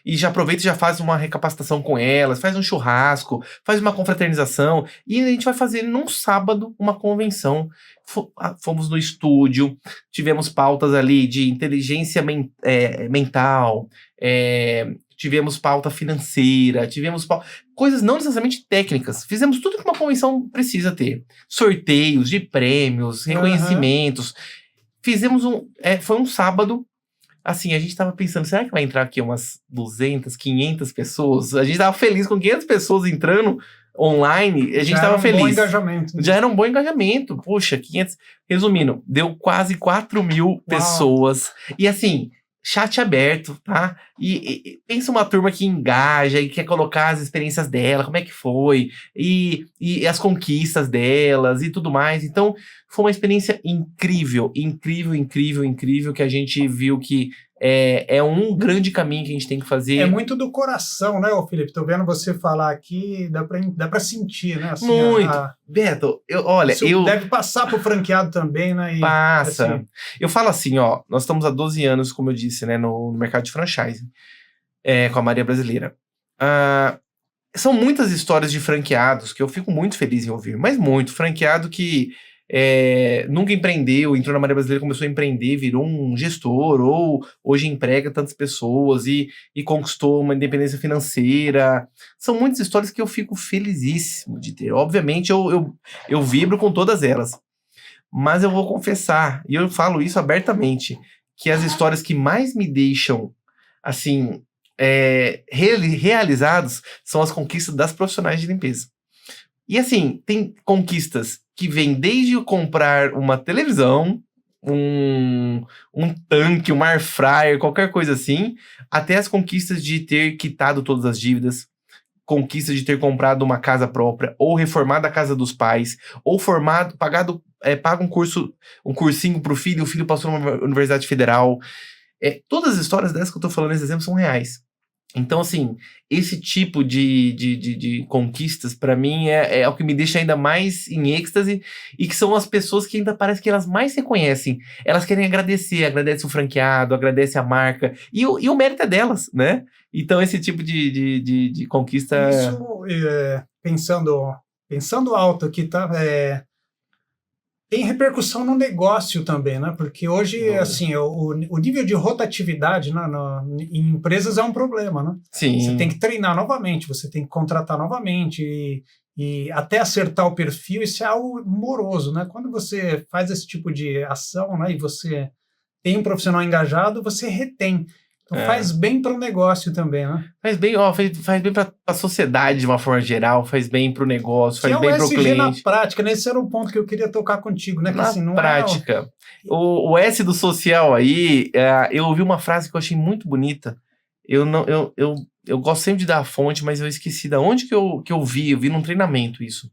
e já aproveita e já faz uma recapacitação com elas, faz um churrasco, faz uma confraternização, e a gente vai fazer num sábado uma convenção. Fomos no estúdio, tivemos pautas ali de inteligência mental, tivemos pauta financeira, tivemos coisas não necessariamente técnicas. Fizemos tudo que uma convenção precisa ter. Sorteios de prêmios, reconhecimentos. Fizemos foi um sábado. Assim, a gente tava pensando, será que vai entrar aqui umas 200, 500 pessoas? A gente tava feliz com 500 pessoas entrando online, a gente tava feliz. Já era um bom engajamento. Já era um bom engajamento. Poxa, 500... Resumindo, deu quase 4 mil pessoas. E assim, chat aberto, tá? E pensa uma turma que engaja e quer colocar as experiências dela, como é que foi, e as conquistas delas e tudo mais. Então, foi uma experiência incrível, incrível, incrível, incrível, que a gente viu que é um grande caminho que a gente tem que fazer. É muito do coração, né, Felipe? Tô vendo você falar aqui, dá pra sentir, né? Assim, muito. Beto, deve passar pro franqueado também, né? Passa. Assim, eu falo assim, nós estamos há 12 anos, como eu disse, né, no mercado de franchise, com a Maria Brasileira. São muitas histórias de franqueados que eu fico muito feliz em ouvir, mas muito. Franqueado que nunca empreendeu, entrou na Maria Brasileira, começou a empreender, virou um gestor, ou hoje emprega tantas pessoas e conquistou uma independência financeira. São muitas histórias que eu fico felizíssimo de ter. Obviamente, eu vibro com todas elas. Mas eu vou confessar, e eu falo isso abertamente, que as histórias que mais me deixam, assim, realizados são as conquistas das profissionais de limpeza. E assim, tem conquistas que vêm desde comprar uma televisão, um tanque, um air fryer, qualquer coisa assim, até as conquistas de ter quitado todas as dívidas, conquistas de ter comprado uma casa própria, ou reformado a casa dos pais, ou paga um cursinho pro filho, o filho passou numa universidade federal. Todas as histórias dessas que eu tô falando, esses exemplos, são reais. Então, assim, esse tipo de conquistas, pra mim, é o que me deixa ainda mais em êxtase, e que são as pessoas que ainda parece que elas mais se reconhecem. Elas querem agradecer, agradece o franqueado, agradece a marca, e o mérito é delas, né? Então, esse tipo de conquista... Isso, pensando alto aqui, tá? Tem repercussão no negócio também, né? Porque hoje, assim, o nível de rotatividade, né, em empresas é um problema, né? Sim. Você tem que treinar novamente, você tem que contratar novamente e até acertar o perfil, isso é algo moroso, né? Quando você faz esse tipo de ação, né, e você tem um profissional engajado, você retém. Então faz bem para o negócio também, né? Faz bem, faz bem para a sociedade de uma forma geral, faz bem para o negócio, faz Que é bem o para o SG cliente. na prática, né? Esse era um ponto que eu queria tocar contigo, né? Que, Na assim, não prática. O S do social aí, eu ouvi uma frase que eu achei muito bonita. Eu gosto sempre de dar a fonte, mas eu esqueci de onde que eu vi num treinamento isso.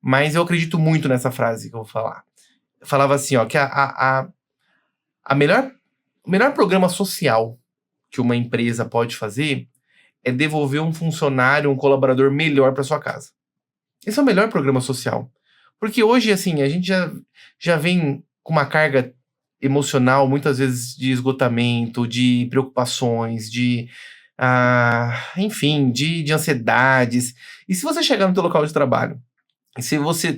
Mas eu acredito muito nessa frase que eu vou falar. Eu falava assim, ó, que o melhor programa social que uma empresa pode fazer é devolver um funcionário, um colaborador melhor para sua casa. Esse é o melhor programa social. Porque hoje, assim, a gente já vem com uma carga emocional, muitas vezes de esgotamento, de preocupações, enfim, de ansiedades. E se você chegar no teu local de trabalho, e se você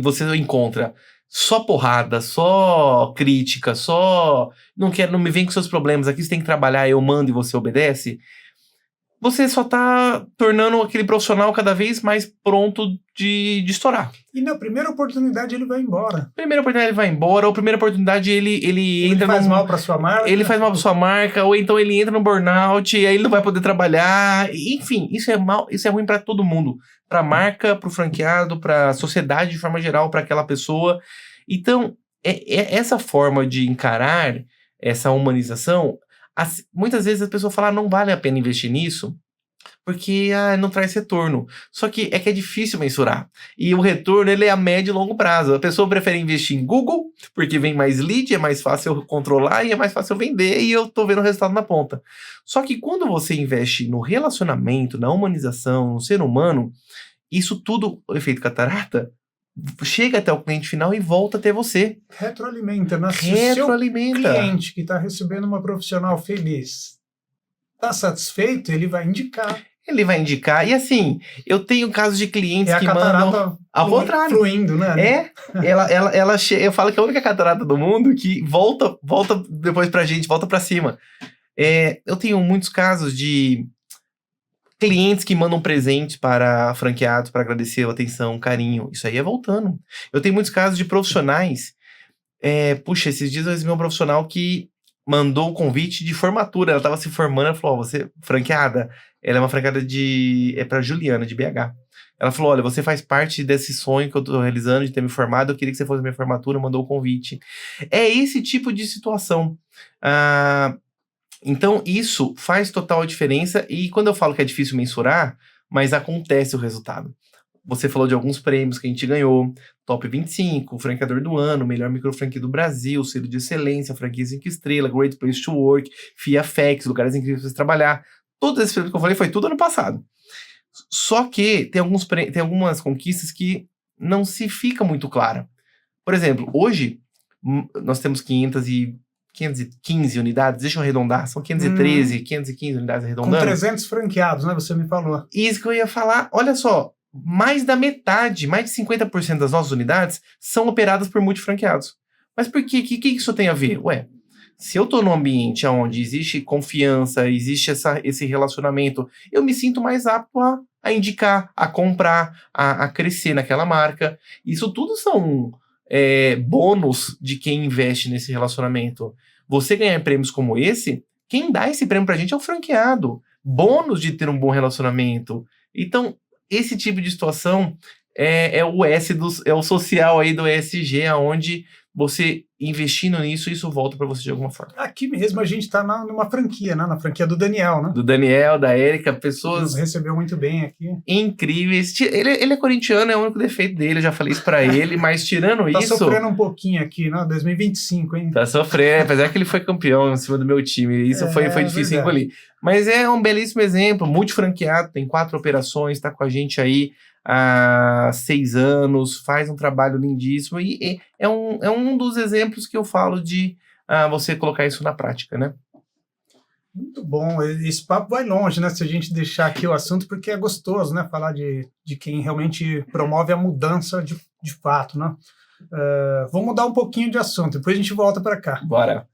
você encontra só porrada, só crítica, só não me vem com seus problemas, aqui você tem que trabalhar, eu mando e você obedece, você só tá tornando aquele profissional cada vez mais pronto de estourar. E na primeira oportunidade ele vai embora. Primeira oportunidade ele vai embora, ou primeira oportunidade ele entra faz mal para sua marca. Ele faz mal para sua marca, ou então ele entra no burnout, e aí ele não vai poder trabalhar. Enfim, isso é ruim para todo mundo. Pra marca, pro franqueado, pra sociedade de forma geral, pra aquela pessoa. Então, essa forma de encarar essa humanização, muitas vezes a pessoa fala, não vale a pena investir nisso, porque não traz retorno. Só que é difícil mensurar. E o retorno, ele é a médio e longo prazo. A pessoa prefere investir em Google, porque vem mais lead, é mais fácil eu controlar e é mais fácil eu vender e eu tô vendo o resultado na ponta. Só que quando você investe no relacionamento, na humanização, no ser humano, isso tudo, o efeito catarata, chega até o cliente final e volta até você. Retroalimenta, né? Retroalimenta. Se o seu cliente que está recebendo uma profissional feliz está satisfeito, ele vai indicar. Ele vai indicar. E assim, eu tenho casos de clientes que mandam ao contrário, fluindo, né? Eu falo que é a única catarata do mundo que volta depois pra gente, volta pra cima. Eu tenho muitos casos de clientes que mandam presente para franqueados para agradecer a atenção, carinho. Isso aí é voltando. Eu tenho muitos casos de profissionais. Puxa, esses dias eu recebi um profissional que mandou um convite de formatura. Ela estava se formando, ela falou, você, franqueada, ela é uma franqueada para Juliana, de BH. Ela falou, olha, você faz parte desse sonho que eu tô realizando de ter me formado, eu queria que você fosse minha formatura, mandou o convite. É esse tipo de situação. Então, isso faz total diferença, e quando eu falo que é difícil mensurar, mas acontece o resultado. Você falou de alguns prêmios que a gente ganhou, Top 25, Franqueador do Ano, Melhor Microfranquia do Brasil, Selo de Excelência, Franquia 5 Estrelas, Great Place to Work, FIAFEX, Lugares Incríveis para você trabalhar. Todos esses prêmios que eu falei foi tudo ano passado. Só que tem algumas conquistas que não se fica muito clara. Por exemplo, hoje nós temos 515 unidades, deixa eu arredondar, são 513, 515 unidades arredondando. Com 300 franqueados, né? Você me falou. Isso que eu ia falar, olha só, mais da metade, mais de 50% das nossas unidades são operadas por multifranqueados. Mas por quê? O que isso tem a ver? Ué, se eu tô num ambiente onde existe confiança, existe esse relacionamento, eu me sinto mais apto a indicar, a comprar, a crescer naquela marca. Isso tudo são bônus de quem investe nesse relacionamento. Você ganhar prêmios como esse, quem dá esse prêmio pra gente é o franqueado. Bônus de ter um bom relacionamento. Então, esse tipo de situação é o social aí do ESG, aonde você investindo nisso, isso volta para você de alguma forma. Aqui mesmo a gente está numa franquia, né? Na franquia do Daniel, né? Do Daniel, da Érica, pessoas... Nos recebeu muito bem aqui. Incríveis. Ele é corintiano, é o único defeito dele, eu já falei isso pra ele, mas tirando tá isso... Tá sofrendo um pouquinho aqui, né? 2025, hein? Tá sofrendo, apesar que ele foi campeão em cima do meu time, isso foi difícil engolir. Mas é um belíssimo exemplo, multifranqueado, tem 4 operações, tá com a gente aí há 6 anos, faz um trabalho lindíssimo e é um dos exemplos que eu falo de você colocar isso na prática, né? Muito bom, esse papo vai longe, né, se a gente deixar aqui o assunto, porque é gostoso, né, falar de quem realmente promove a mudança de fato, né. Vou mudar um pouquinho de assunto, depois a gente volta para cá. Bora.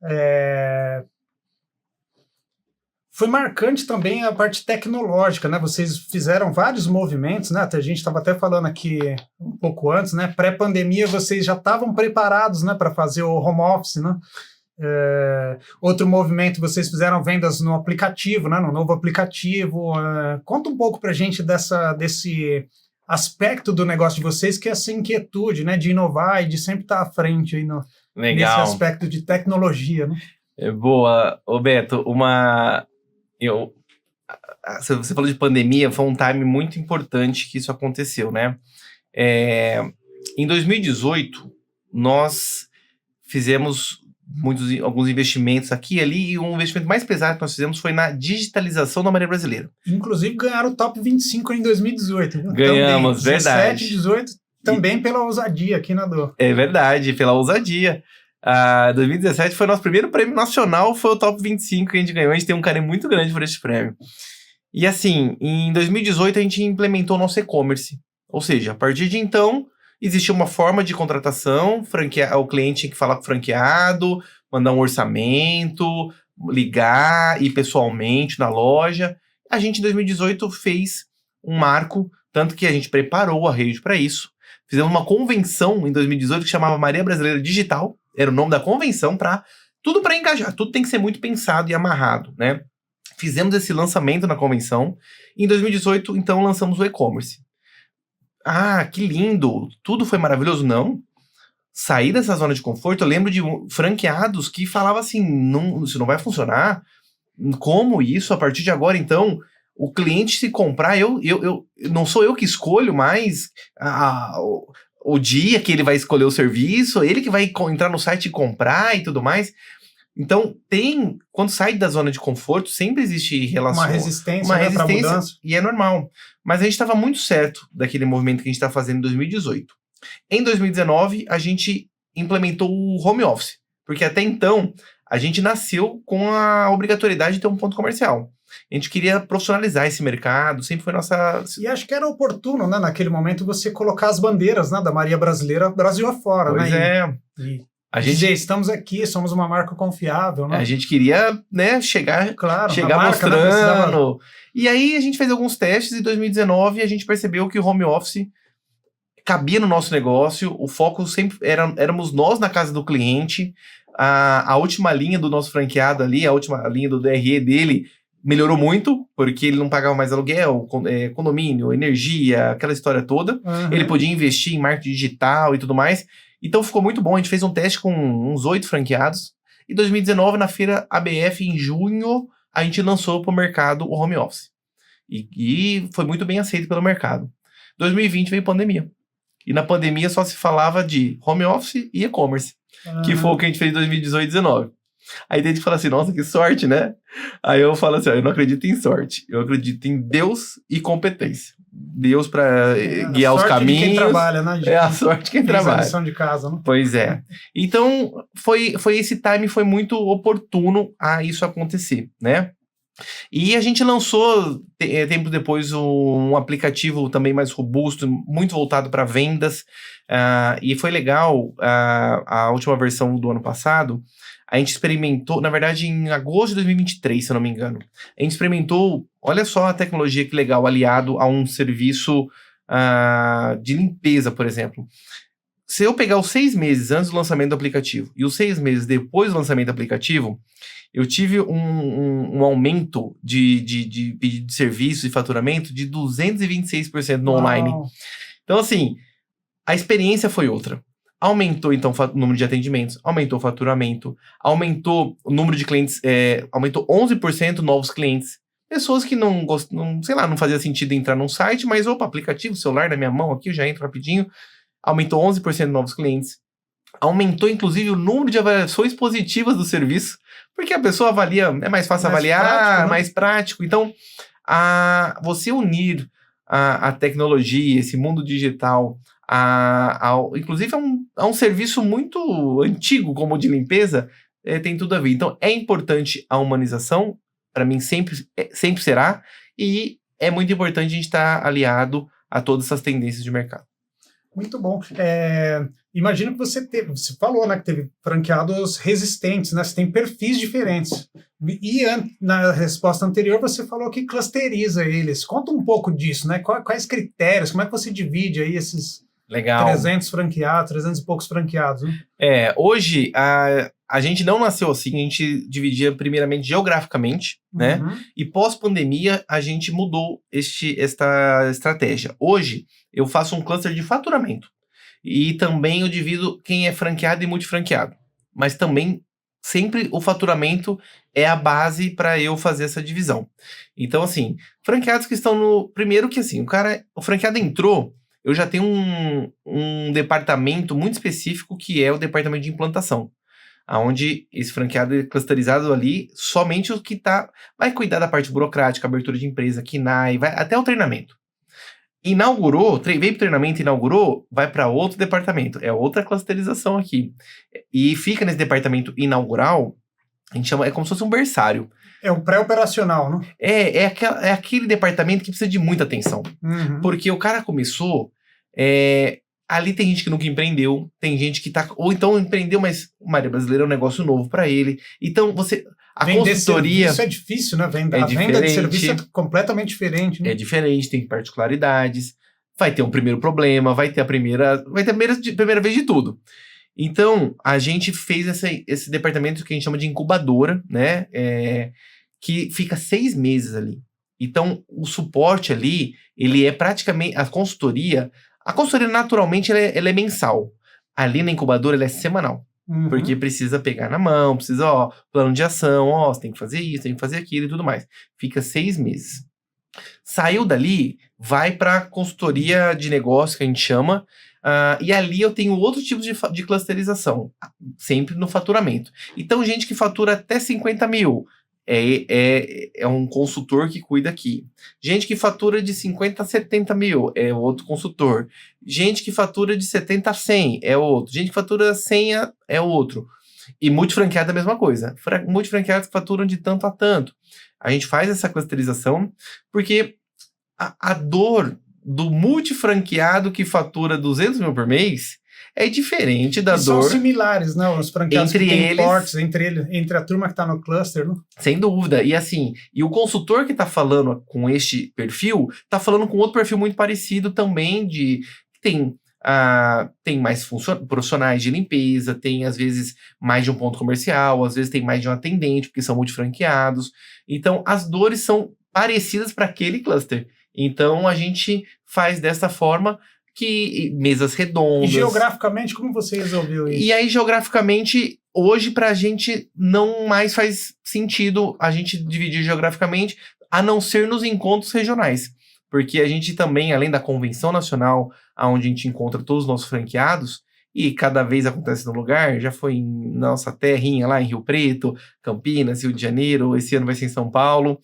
Foi marcante também a parte tecnológica, né? Vocês fizeram vários movimentos, né? A gente estava até falando aqui um pouco antes, né? Pré-pandemia, vocês já estavam preparados, né, para fazer o home office, né? Outro movimento, vocês fizeram vendas no aplicativo, né? No novo aplicativo. Conta um pouco para a gente desse aspecto do negócio de vocês, que é essa inquietude, né? De inovar e de sempre estar à frente aí nesse aspecto de tecnologia, né? Boa, Beto, você falou de pandemia, foi um time muito importante que isso aconteceu, né? Em 2018, nós fizemos alguns investimentos aqui e ali, e um investimento mais pesado que nós fizemos foi na digitalização da Marinha Brasileira. Inclusive ganharam o Top 25 em 2018. Ganhamos, também, verdade. 17, 18, também pela ousadia aqui na Dor. É verdade, pela ousadia. 2017 foi nosso primeiro prêmio nacional, foi o Top 25 que a gente ganhou. A gente tem um carinho muito grande por esse prêmio. E assim, em 2018 a gente implementou o nosso e-commerce. Ou seja, a partir de então, existia uma forma de contratação, o cliente tinha que falar com o franqueado, mandar um orçamento, ligar, ir pessoalmente na loja. A gente, em 2018, fez um marco, tanto que a gente preparou a rede para isso. Fizemos uma convenção em 2018 que chamava Maria Brasileira Digital, era o nome da convenção, tudo para engajar, tudo tem que ser muito pensado e amarrado, né? Fizemos esse lançamento na convenção, e em 2018, então, lançamos o e-commerce. Que lindo, tudo foi maravilhoso? Não. Saí dessa zona de conforto, eu lembro de franqueados que falavam assim, isso não vai funcionar, como isso, a partir de agora, então, o cliente se comprar, não sou eu que escolho mais o dia que ele vai escolher o serviço, ele que vai entrar no site e comprar e tudo mais. Então, quando sai da zona de conforto, sempre existe relação... Uma resistência para mudança. E é normal. Mas a gente estava muito certo daquele movimento que a gente está fazendo em 2018. Em 2019, a gente implementou o home office, porque até então, a gente nasceu com a obrigatoriedade de ter um ponto comercial. A gente queria profissionalizar esse mercado, sempre foi nossa... E acho que era oportuno, né, naquele momento, você colocar as bandeiras, né, da Maria Brasileira, Brasil afora, pois né? A gente dizer, estamos aqui, somos uma marca confiável, né? A gente queria, né, chegar mostrando. E aí a gente fez alguns testes em 2019 e a gente percebeu que o home office cabia no nosso negócio, o foco sempre éramos nós na casa do cliente, a última linha do nosso franqueado ali, a última linha do DRE dele melhorou muito, porque ele não pagava mais aluguel, condomínio, energia, aquela história toda. Uhum. Ele podia investir em marketing digital e tudo mais. Então ficou muito bom, a gente fez um teste com uns 8 franqueados. Em 2019, na feira ABF, em junho, a gente lançou para o mercado o home office. E foi muito bem aceito pelo mercado. 2020 veio pandemia. E na pandemia só se falava de home office e e-commerce, que foi o que a gente fez em 2018 e 2019. Aí a gente fala assim, nossa, que sorte, né? Aí eu falo assim, eu não acredito em sorte, eu acredito em Deus e competência. Deus para guiar os caminhos. De quem trabalha, né? É a sorte de quem trabalha. A lição de casa, né? Pois é. Então, foi esse time foi muito oportuno a isso acontecer, né? E a gente lançou, tempo depois, um aplicativo também mais robusto, muito voltado para vendas. E foi legal, a última versão do ano passado, a gente experimentou, na verdade, em agosto de 2023, se eu não me engano. A gente experimentou, olha só a tecnologia que legal, aliado a um serviço de limpeza, por exemplo. Se eu pegar os 6 meses antes do lançamento do aplicativo e os 6 meses depois do lançamento do aplicativo, eu tive um aumento de pedido de serviço e faturamento de 226% no online. Então, assim, a experiência foi outra. Aumentou, então, o número de atendimentos, aumentou o faturamento, aumentou o número de clientes, aumentou 11% novos clientes. Pessoas que não sei lá, não fazia sentido entrar num site, mas, opa, aplicativo, celular na minha mão aqui, eu já entro rapidinho. Aumentou 11% novos clientes. Aumentou, inclusive, o número de avaliações positivas do serviço, porque a pessoa avalia, é mais fácil avaliar, prático, né? Mais prático. Então, você unir a tecnologia, esse mundo digital, inclusive a um serviço muito antigo como o de limpeza, tem tudo a ver. Então, é importante a humanização, para mim sempre será, e é muito importante a gente estar aliado a todas essas tendências de mercado. Muito bom. Imagino que você falou, né, que teve franqueados resistentes, né? Você tem perfis diferentes. E na resposta anterior você falou que clusteriza eles. Conta um pouco disso, né? Quais critérios, como é que você divide aí esses 300 franqueados, 300 e poucos franqueados, né? Hoje a gente não nasceu assim, a gente dividia primeiramente geograficamente, né? E pós-pandemia a gente mudou esta estratégia. Hoje eu faço um cluster de faturamento e também eu divido quem é franqueado e multifranqueado. Mas também sempre o faturamento é a base para eu fazer essa divisão. Então, assim, franqueados que estão no... Primeiro que assim, o franqueado entrou, eu já tenho um departamento muito específico que é o departamento de implantação, onde esse franqueado é clusterizado ali, somente o que vai cuidar da parte burocrática, abertura de empresa, KNAI, vai até o treinamento. Veio pro treinamento, inaugurou, vai para outro departamento, é outra clusterização aqui. E fica nesse departamento inaugural, a gente chama, é como se fosse um berçário. É o pré-operacional, né? É aquele departamento que precisa de muita atenção. Porque o cara começou, ali tem gente que nunca empreendeu, tem gente que ou então empreendeu, mas o Maria Brasileira é um negócio novo para ele. Então a consultoria... Isso é difícil, né? A venda de serviço é completamente diferente, né? É diferente, tem particularidades, vai ter um primeiro problema, vai ter a primeira vez de tudo. Então, a gente fez esse departamento que a gente chama de incubadora, né? Que fica 6 meses ali. Então, o suporte ali, ele é praticamente... A consultoria naturalmente, ela é mensal. Ali na incubadora, ela é semanal. Porque precisa pegar na mão, precisa, plano de ação, você tem que fazer isso, tem que fazer aquilo e tudo mais. Fica 6 meses. Saiu dali, vai para consultoria de negócio, que a gente chama, e ali eu tenho outro tipo de clusterização, sempre no faturamento. Então, gente que fatura até 50 mil, é um consultor que cuida aqui. Gente que fatura de 50 a 70 mil, é outro consultor. Gente que fatura de 70 a 100, é outro. Gente que fatura 100 é outro. E multifranqueado é a mesma coisa. Multifranqueados que faturam de tanto a tanto. A gente faz essa clusterização porque a dor do multifranqueado que fatura 200 mil por mês é diferente da dor... São similares, né? Os franqueados entre que têm eles, portes entre a turma que está no cluster, né? Sem dúvida. E assim, o consultor que está falando com este perfil, está falando com outro perfil muito parecido também, tem mais profissionais de limpeza, tem às vezes mais de um ponto comercial, às vezes tem mais de um atendente, porque são multifranqueados. Então, as dores são parecidas para aquele cluster. Então, a gente faz dessa forma, que mesas redondas. E geograficamente, como você resolveu isso? E aí, geograficamente, hoje pra gente não mais faz sentido a gente dividir geograficamente, a não ser nos encontros regionais. Porque a gente também, além da convenção nacional, onde a gente encontra todos os nossos franqueados, e cada vez acontece no lugar, já foi em nossa terrinha lá em Rio Preto, Campinas, Rio de Janeiro, esse ano vai ser em São Paulo,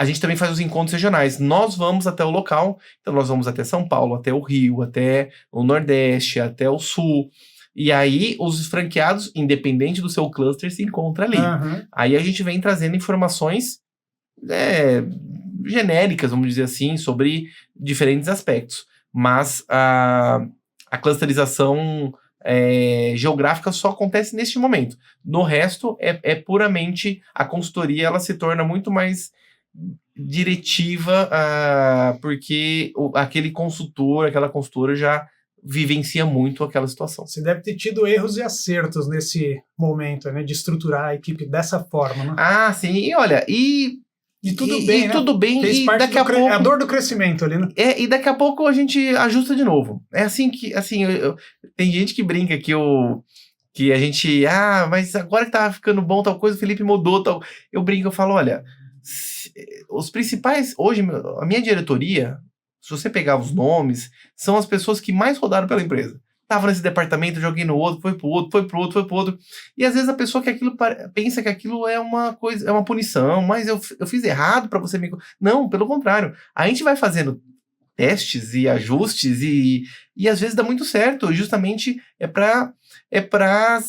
a gente também faz os encontros regionais. Nós vamos até o local, então nós vamos até São Paulo, até o Rio, até o Nordeste, até o Sul. E aí, os franqueados, independente do seu cluster, se encontram ali. Aí a gente vem trazendo informações genéricas, vamos dizer assim, sobre diferentes aspectos. Mas a clusterização geográfica só acontece neste momento. No resto, é puramente a consultoria, ela se torna muito mais diretiva, porque aquele consultor, aquela consultora já vivencia muito aquela situação. Você deve ter tido erros e acertos nesse momento, né, de estruturar a equipe dessa forma, né? Sim, e olha, E tudo bem, né? Tudo bem, Fez e parte daqui a pouco... É a dor do crescimento ali, né? E daqui a pouco a gente ajusta de novo. É assim que, assim, tem gente que brinca que a gente, mas agora que tava ficando bom tal coisa, o Felipe mudou tal. Eu brinco, eu falo, olha, os principais, hoje, a minha diretoria, se você pegar os nomes, são as pessoas que mais rodaram pela empresa. Tava nesse departamento, joguei no outro, foi pro outro, foi pro outro, foi pro outro. E às vezes a pessoa que aquilo pensa que aquilo é uma coisa, é uma punição, mas eu fiz errado pra você me... Não, pelo contrário. A gente vai fazendo testes e ajustes e às vezes dá muito certo. Justamente é pra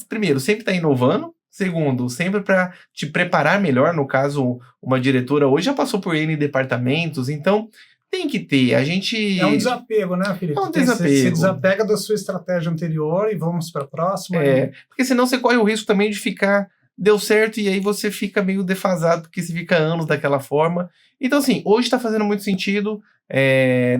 primeiro, sempre estar inovando. Segundo, sempre para te preparar melhor. No caso, uma diretora hoje já passou por N departamentos, então tem que ter. A gente... É um desapego, né, Felipe? É um desapego. Você desapega da sua estratégia anterior e vamos para a próxima. Porque senão você corre o risco também de ficar... Deu certo e aí você fica meio defasado, porque você fica anos daquela forma. Então, assim, hoje está fazendo muito sentido.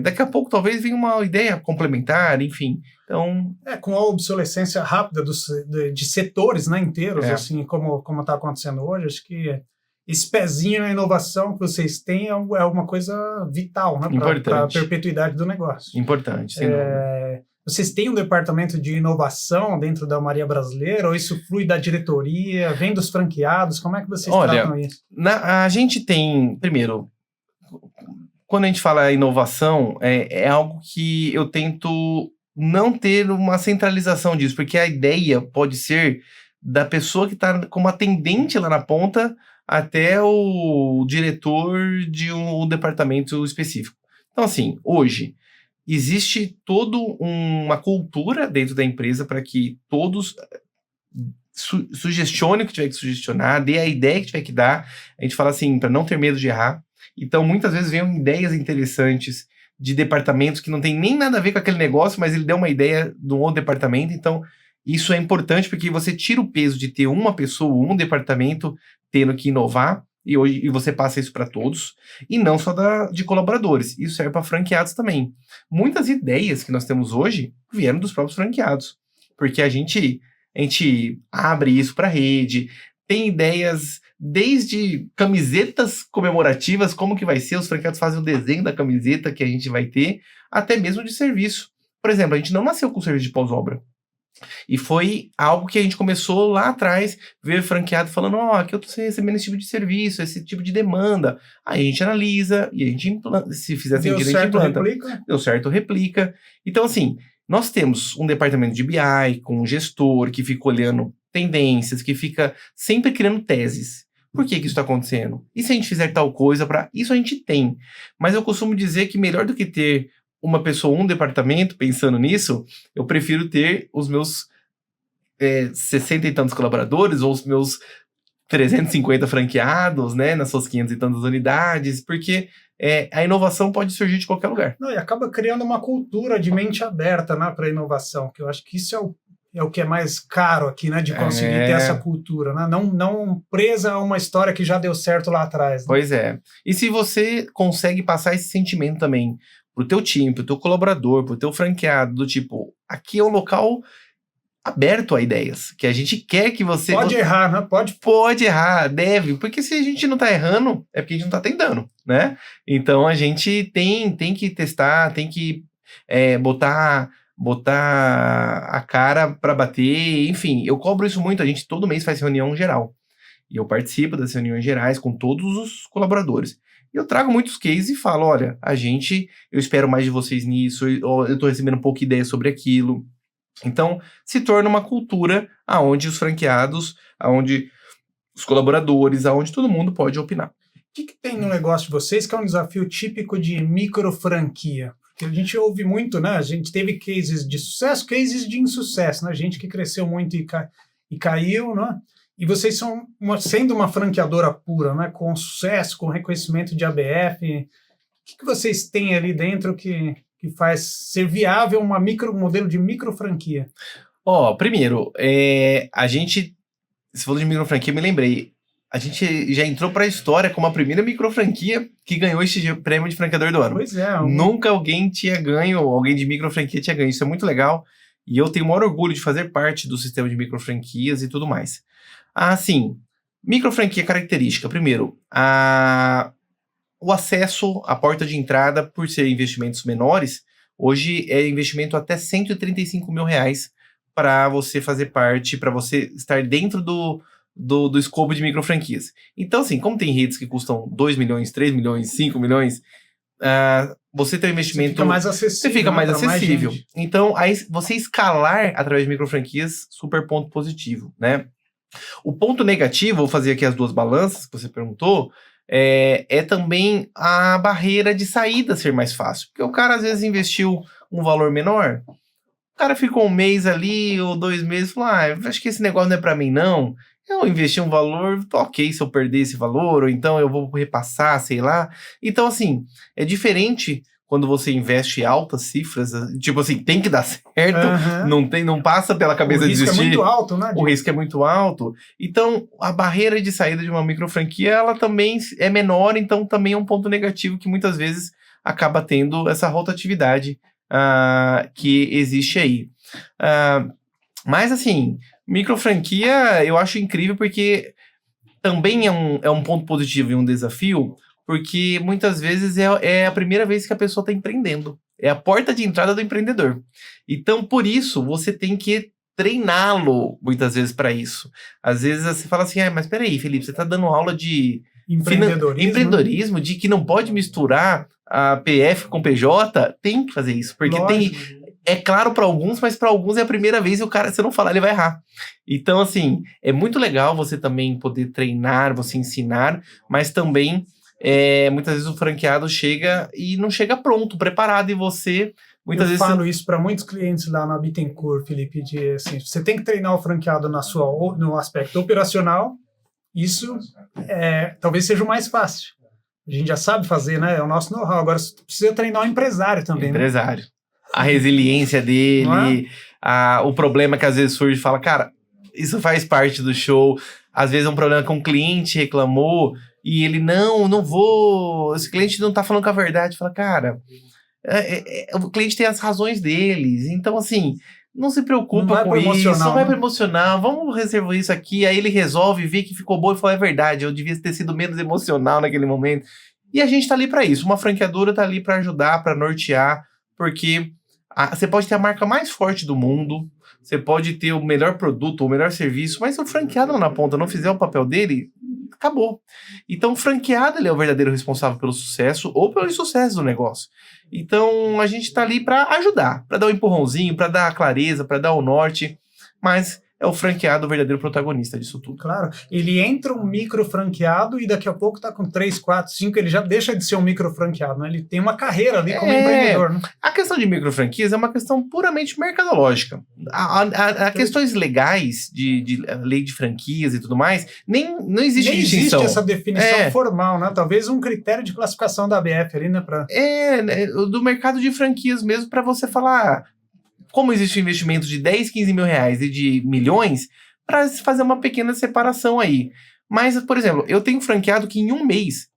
Daqui a pouco talvez venha uma ideia complementar, enfim. Então... com a obsolescência rápida de setores, né, inteiros, assim, como está acontecendo hoje, acho que esse pezinho na inovação que vocês têm é uma coisa vital, né, para a perpetuidade do negócio. Importante, sem dúvida. Vocês têm um departamento de inovação dentro da Maria Brasileira, ou isso flui da diretoria, vem dos franqueados? Como é que vocês tratam isso? A gente tem, primeiro, quando a gente fala inovação, é algo que eu tento não ter uma centralização disso, porque a ideia pode ser da pessoa que está como atendente lá na ponta até o diretor de um departamento específico. Então, assim, hoje existe toda uma cultura dentro da empresa para que todos sugestionem o que tiver que sugestionar, dê a ideia que tiver que dar. A gente fala assim, para não ter medo de errar. Então, muitas vezes vêm ideias interessantes de departamentos que não tem nem nada a ver com aquele negócio, mas ele deu uma ideia de um outro departamento. Então, isso é importante porque você tira o peso de ter uma pessoa, um departamento tendo que inovar, e você passa isso para todos, e não só de colaboradores. Isso serve para franqueados também. Muitas ideias que nós temos hoje vieram dos próprios franqueados, porque a gente abre isso para a rede, tem ideias desde camisetas comemorativas, como que vai ser, os franqueados fazem o desenho da camiseta que a gente vai ter, até mesmo de serviço. Por exemplo, a gente não nasceu com serviço de pós-obra. E foi algo que a gente começou lá atrás, ver franqueado falando, aqui eu tô recebendo esse tipo de serviço, esse tipo de demanda. Aí a gente analisa e a gente implanta. Se fizer sentido, a gente implanta. Deu certo, replica. Então, assim, nós temos um departamento de BI com um gestor que fica olhando tendências, que fica sempre criando teses. Por que isso está acontecendo? E se a gente fizer tal coisa para... Isso a gente tem. Mas eu costumo dizer que melhor do que ter uma pessoa, um departamento pensando nisso, eu prefiro ter os meus 60 e tantos colaboradores, ou os meus 350 franqueados, né, nas suas 500 e tantas unidades, porque a inovação pode surgir de qualquer lugar. Não, e acaba criando uma cultura de mente aberta, né, para a inovação, que eu acho que isso é o que é mais caro aqui, né, de conseguir ter essa cultura, né, não presa a uma história que já deu certo lá atrás. Né? Pois é. E se você consegue passar esse sentimento também pro teu time, pro teu colaborador, pro teu franqueado, do tipo, aqui é um local aberto a ideias, que a gente quer que você... Pode errar, né? Pode errar, deve, porque se a gente não tá errando, é porque a gente não tá tentando, né? Então a gente tem que testar, tem que botar a cara para bater, enfim, eu cobro isso muito, a gente todo mês faz reunião geral, e eu participo das reuniões gerais com todos os colaboradores. Eu trago muitos cases e falo, olha, eu espero mais de vocês nisso, eu tô recebendo um pouco de ideia sobre aquilo. Então, se torna uma cultura aonde os franqueados, aonde os colaboradores, aonde todo mundo pode opinar. O que tem no negócio de vocês que é um desafio típico de micro franquia? Porque a gente ouve muito, né? A gente teve cases de sucesso, cases de insucesso, né? Gente que cresceu muito e caiu, né? E vocês são, sendo uma franqueadora pura, né? Com sucesso, com reconhecimento de ABF. O que vocês têm ali dentro que faz ser viável um modelo de micro franquia? Primeiro, a gente, se falou de micro franquia, me lembrei, a gente já entrou para a história como a primeira micro franquia que ganhou este prêmio de franqueador do ano. Pois é. Nunca alguém tinha ganho, alguém de micro franquia tinha ganho, isso é muito legal, e eu tenho o maior orgulho de fazer parte do sistema de micro franquias e tudo mais. Sim, micro franquia característica, primeiro, o acesso, a porta de entrada, por ser investimentos menores, hoje é investimento até R$135 mil para você fazer parte, para você estar dentro do escopo de microfranquias. Então, assim, como tem redes que custam 2 milhões, 3 milhões, 5 milhões, você tem um investimento... Você fica mais acessível. Então, aí você escalar através de microfranquias, super ponto positivo, né? O ponto negativo, vou fazer aqui as duas balanças que você perguntou, é também a barreira de saída ser mais fácil. Porque o cara, às vezes, investiu um valor menor, o cara ficou um mês ali, ou 2 meses, falou, acho que esse negócio não é para mim, não. Eu investi um valor, ok, se eu perder esse valor, ou então eu vou repassar, sei lá. Então, assim, é diferente quando você investe altas cifras, tipo assim, tem que dar certo, não passa pela cabeça de desistir. O risco é muito alto, né? O risco é muito alto. Então, a barreira de saída de uma microfranquia, ela também é menor, então também é um ponto negativo que muitas vezes acaba tendo essa rotatividade que existe aí. Mas, assim, microfranquia eu acho incrível porque também é um ponto positivo e um desafio, porque muitas vezes é a primeira vez que a pessoa está empreendendo. É a porta de entrada do empreendedor. Então, por isso, você tem que treiná-lo muitas vezes para isso. Às vezes você fala assim, mas peraí, Felipe, você está dando aula de empreendedorismo, de que não pode misturar a PF com PJ? Tem que fazer isso, porque é claro para alguns, mas para alguns é a primeira vez e o cara, se não falar, ele vai errar. Então, assim, é muito legal você também poder treinar, você ensinar, mas também, muitas vezes o franqueado chega e não chega pronto, preparado, e você... Eu falo isso para muitos clientes lá na Bittencourt, Felipe, de assim, você tem que treinar o franqueado no aspecto operacional, isso talvez seja o mais fácil. A gente já sabe fazer, né? É o nosso know-how. Agora, você precisa treinar o empresário também. Empresário. Né? A resiliência dele, o problema que às vezes surge, fala, cara, isso faz parte do show. Às vezes é um problema que um cliente reclamou e ele, não vou, esse cliente não tá falando com a verdade. Fala, cara, o cliente tem as razões deles. Então, assim, não se preocupa com isso, não vai para emocional, vamos reservar isso aqui. Aí ele resolve, vê que ficou bom e fala, é verdade, eu devia ter sido menos emocional naquele momento. E a gente tá ali para isso, uma franqueadora tá ali para ajudar, para nortear, porque você pode ter a marca mais forte do mundo, você pode ter o melhor produto, o melhor serviço, mas se o franqueado lá na ponta não fizer o papel dele, acabou. Então o franqueado ele é o verdadeiro responsável pelo sucesso ou pelo insucesso do negócio. Então a gente tá ali para ajudar, para dar um empurrãozinho, para dar a clareza, para dar o norte, mas é o franqueado o verdadeiro protagonista disso tudo. Claro, ele entra um micro franqueado e daqui a pouco tá com 3, 4, 5, ele já deixa de ser um micro franqueado, né? Ele tem uma carreira ali como empreendedor, né? A questão de micro franquias é uma questão puramente mercadológica. Há questões legais de lei de franquias e tudo mais, não existe nem distinção. Existe essa definição formal, né? Talvez um critério de classificação da ABF ali, né? Do mercado de franquias mesmo, para você falar... Como existe um investimento de 10, 15 mil reais e de milhões, para fazer uma pequena separação aí. Mas, por exemplo, eu tenho franqueado que em um mês,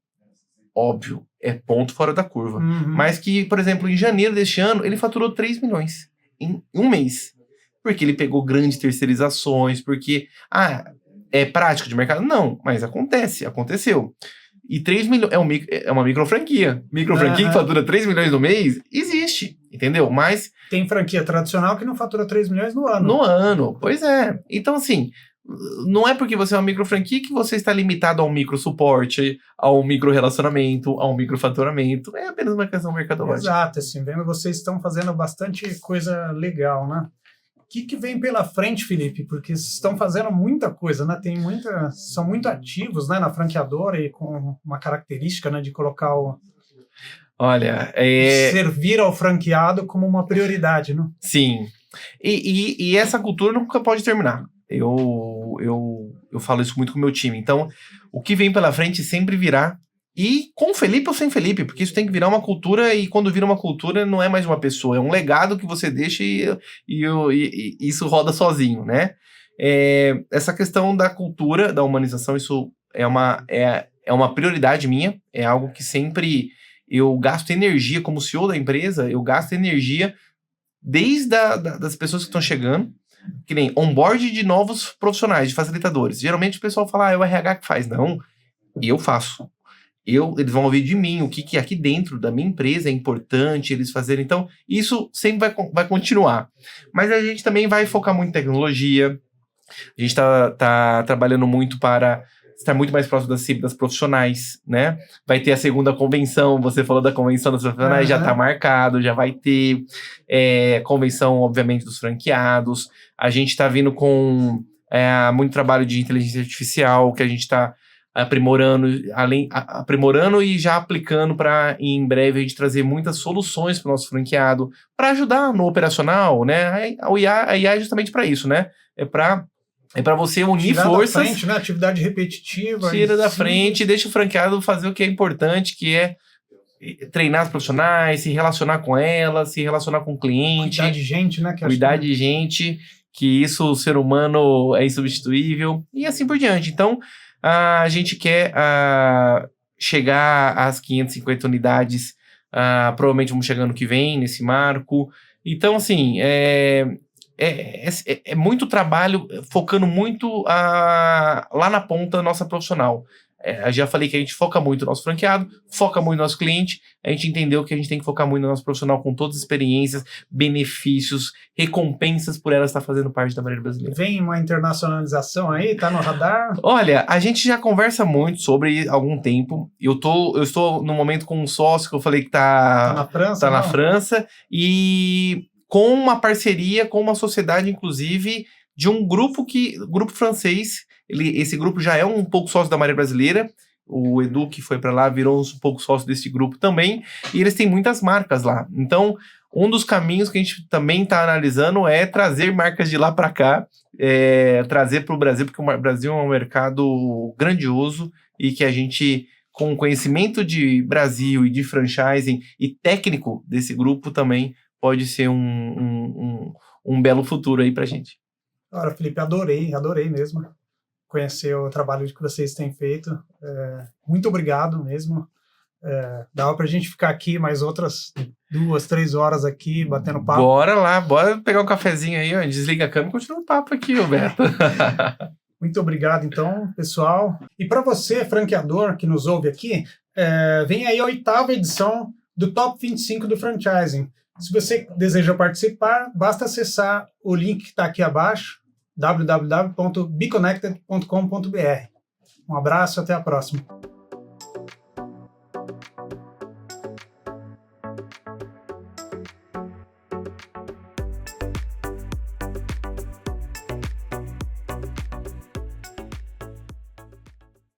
óbvio, é ponto fora da curva, mas que, por exemplo, em janeiro deste ano, ele faturou 3 milhões em um mês. Porque ele pegou grandes terceirizações, porque, é prático de mercado? Não, mas aconteceu. E 3 milhões é uma microfranquia. Microfranquia que fatura 3 milhões no mês, existe, entendeu? Mas... Tem franquia tradicional que não fatura 3 milhões no ano. No ano, pois é. Então, assim, não é porque você é uma microfranquia que você está limitado a um micro suporte, a um micro relacionamento, a um micro faturamento. É apenas uma questão mercadológica. Exato, assim, vendo vocês estão fazendo bastante coisa legal, né? O que vem pela frente, Felipe? Porque vocês estão fazendo muita coisa, né? São muito ativos, né, na franqueadora e com uma característica, né, de colocar Olha, servir ao franqueado como uma prioridade, né? Sim. E essa cultura nunca pode terminar. Eu falo isso muito com o meu time. Então, o que vem pela frente sempre virá. E com o Felipe ou sem Felipe, porque isso tem que virar uma cultura, e quando vira uma cultura não é mais uma pessoa, é um legado que você deixa e isso roda sozinho, né? Essa questão da cultura, da humanização, isso é uma prioridade minha, é algo que sempre eu gasto energia como CEO da empresa, eu gasto energia desde das pessoas que estão chegando, que nem onboard de novos profissionais, de facilitadores. Geralmente o pessoal fala, é o RH que faz. Não, eu faço. eles vão ouvir de mim o que aqui dentro da minha empresa é importante eles fazerem. Então, isso sempre vai continuar. Mas a gente também vai focar muito em tecnologia. A gente tá trabalhando muito para estar muito mais próximo das profissionais, né? Vai ter a segunda convenção, você falou da convenção das profissionais, já tá marcado, já vai ter convenção, obviamente, dos franqueados. A gente tá vindo com muito trabalho de inteligência artificial, que a gente tá aprimorando e já aplicando para, em breve, a gente trazer muitas soluções para o nosso franqueado, para ajudar no operacional, né? A IA é justamente para isso, né? É para você unir forças. Da frente, né? Atividade repetitiva. Tira da frente e deixa o franqueado fazer o que é importante, que é treinar os profissionais, se relacionar com elas, se relacionar com o cliente. Cuidar de gente, né? Cuidar de gente, que isso, o ser humano é insubstituível, e assim por diante. Então, a gente quer chegar às 550 unidades, provavelmente vamos chegar ano que vem, nesse marco. Então, assim, é muito trabalho, focando muito lá na ponta nossa profissional. Eu já falei que a gente foca muito no nosso franqueado, foca muito no nosso cliente. A gente entendeu que a gente tem que focar muito no nosso profissional, com todas as experiências, benefícios, recompensas por ela estar fazendo parte da Marinha Brasileira. Vem uma internacionalização aí? Tá no radar? Olha, a gente já conversa muito sobre há algum tempo. Eu estou no momento com um sócio que eu falei que tá na França. Tá na França, e com uma parceria com uma sociedade, inclusive, de um grupo francês. Esse grupo já é um pouco sócio da Marinha Brasileira. O Edu, que foi para lá, virou um pouco sócio desse grupo também. E eles têm muitas marcas lá. Então, um dos caminhos que a gente também está analisando é trazer marcas de lá para cá, trazer para o Brasil, porque o Brasil é um mercado grandioso e que a gente, com o conhecimento de Brasil e de franchising e técnico desse grupo, também pode ser um belo futuro aí para a gente. Ora, Felipe, adorei mesmo conhecer o trabalho que vocês têm feito. Muito obrigado mesmo. Dava pra gente ficar aqui mais outras 2, 3 horas aqui, batendo papo. Bora lá, bora pegar um cafezinho aí, ó, desliga a câmera e continua o papo aqui, Roberto. Muito obrigado, então, pessoal. E para você, franqueador, que nos ouve aqui, vem aí a 8ª edição do Top 25 do Franchising. Se você deseja participar, basta acessar o link que está aqui abaixo, www.beconnected.com.br. Um abraço, até a próxima.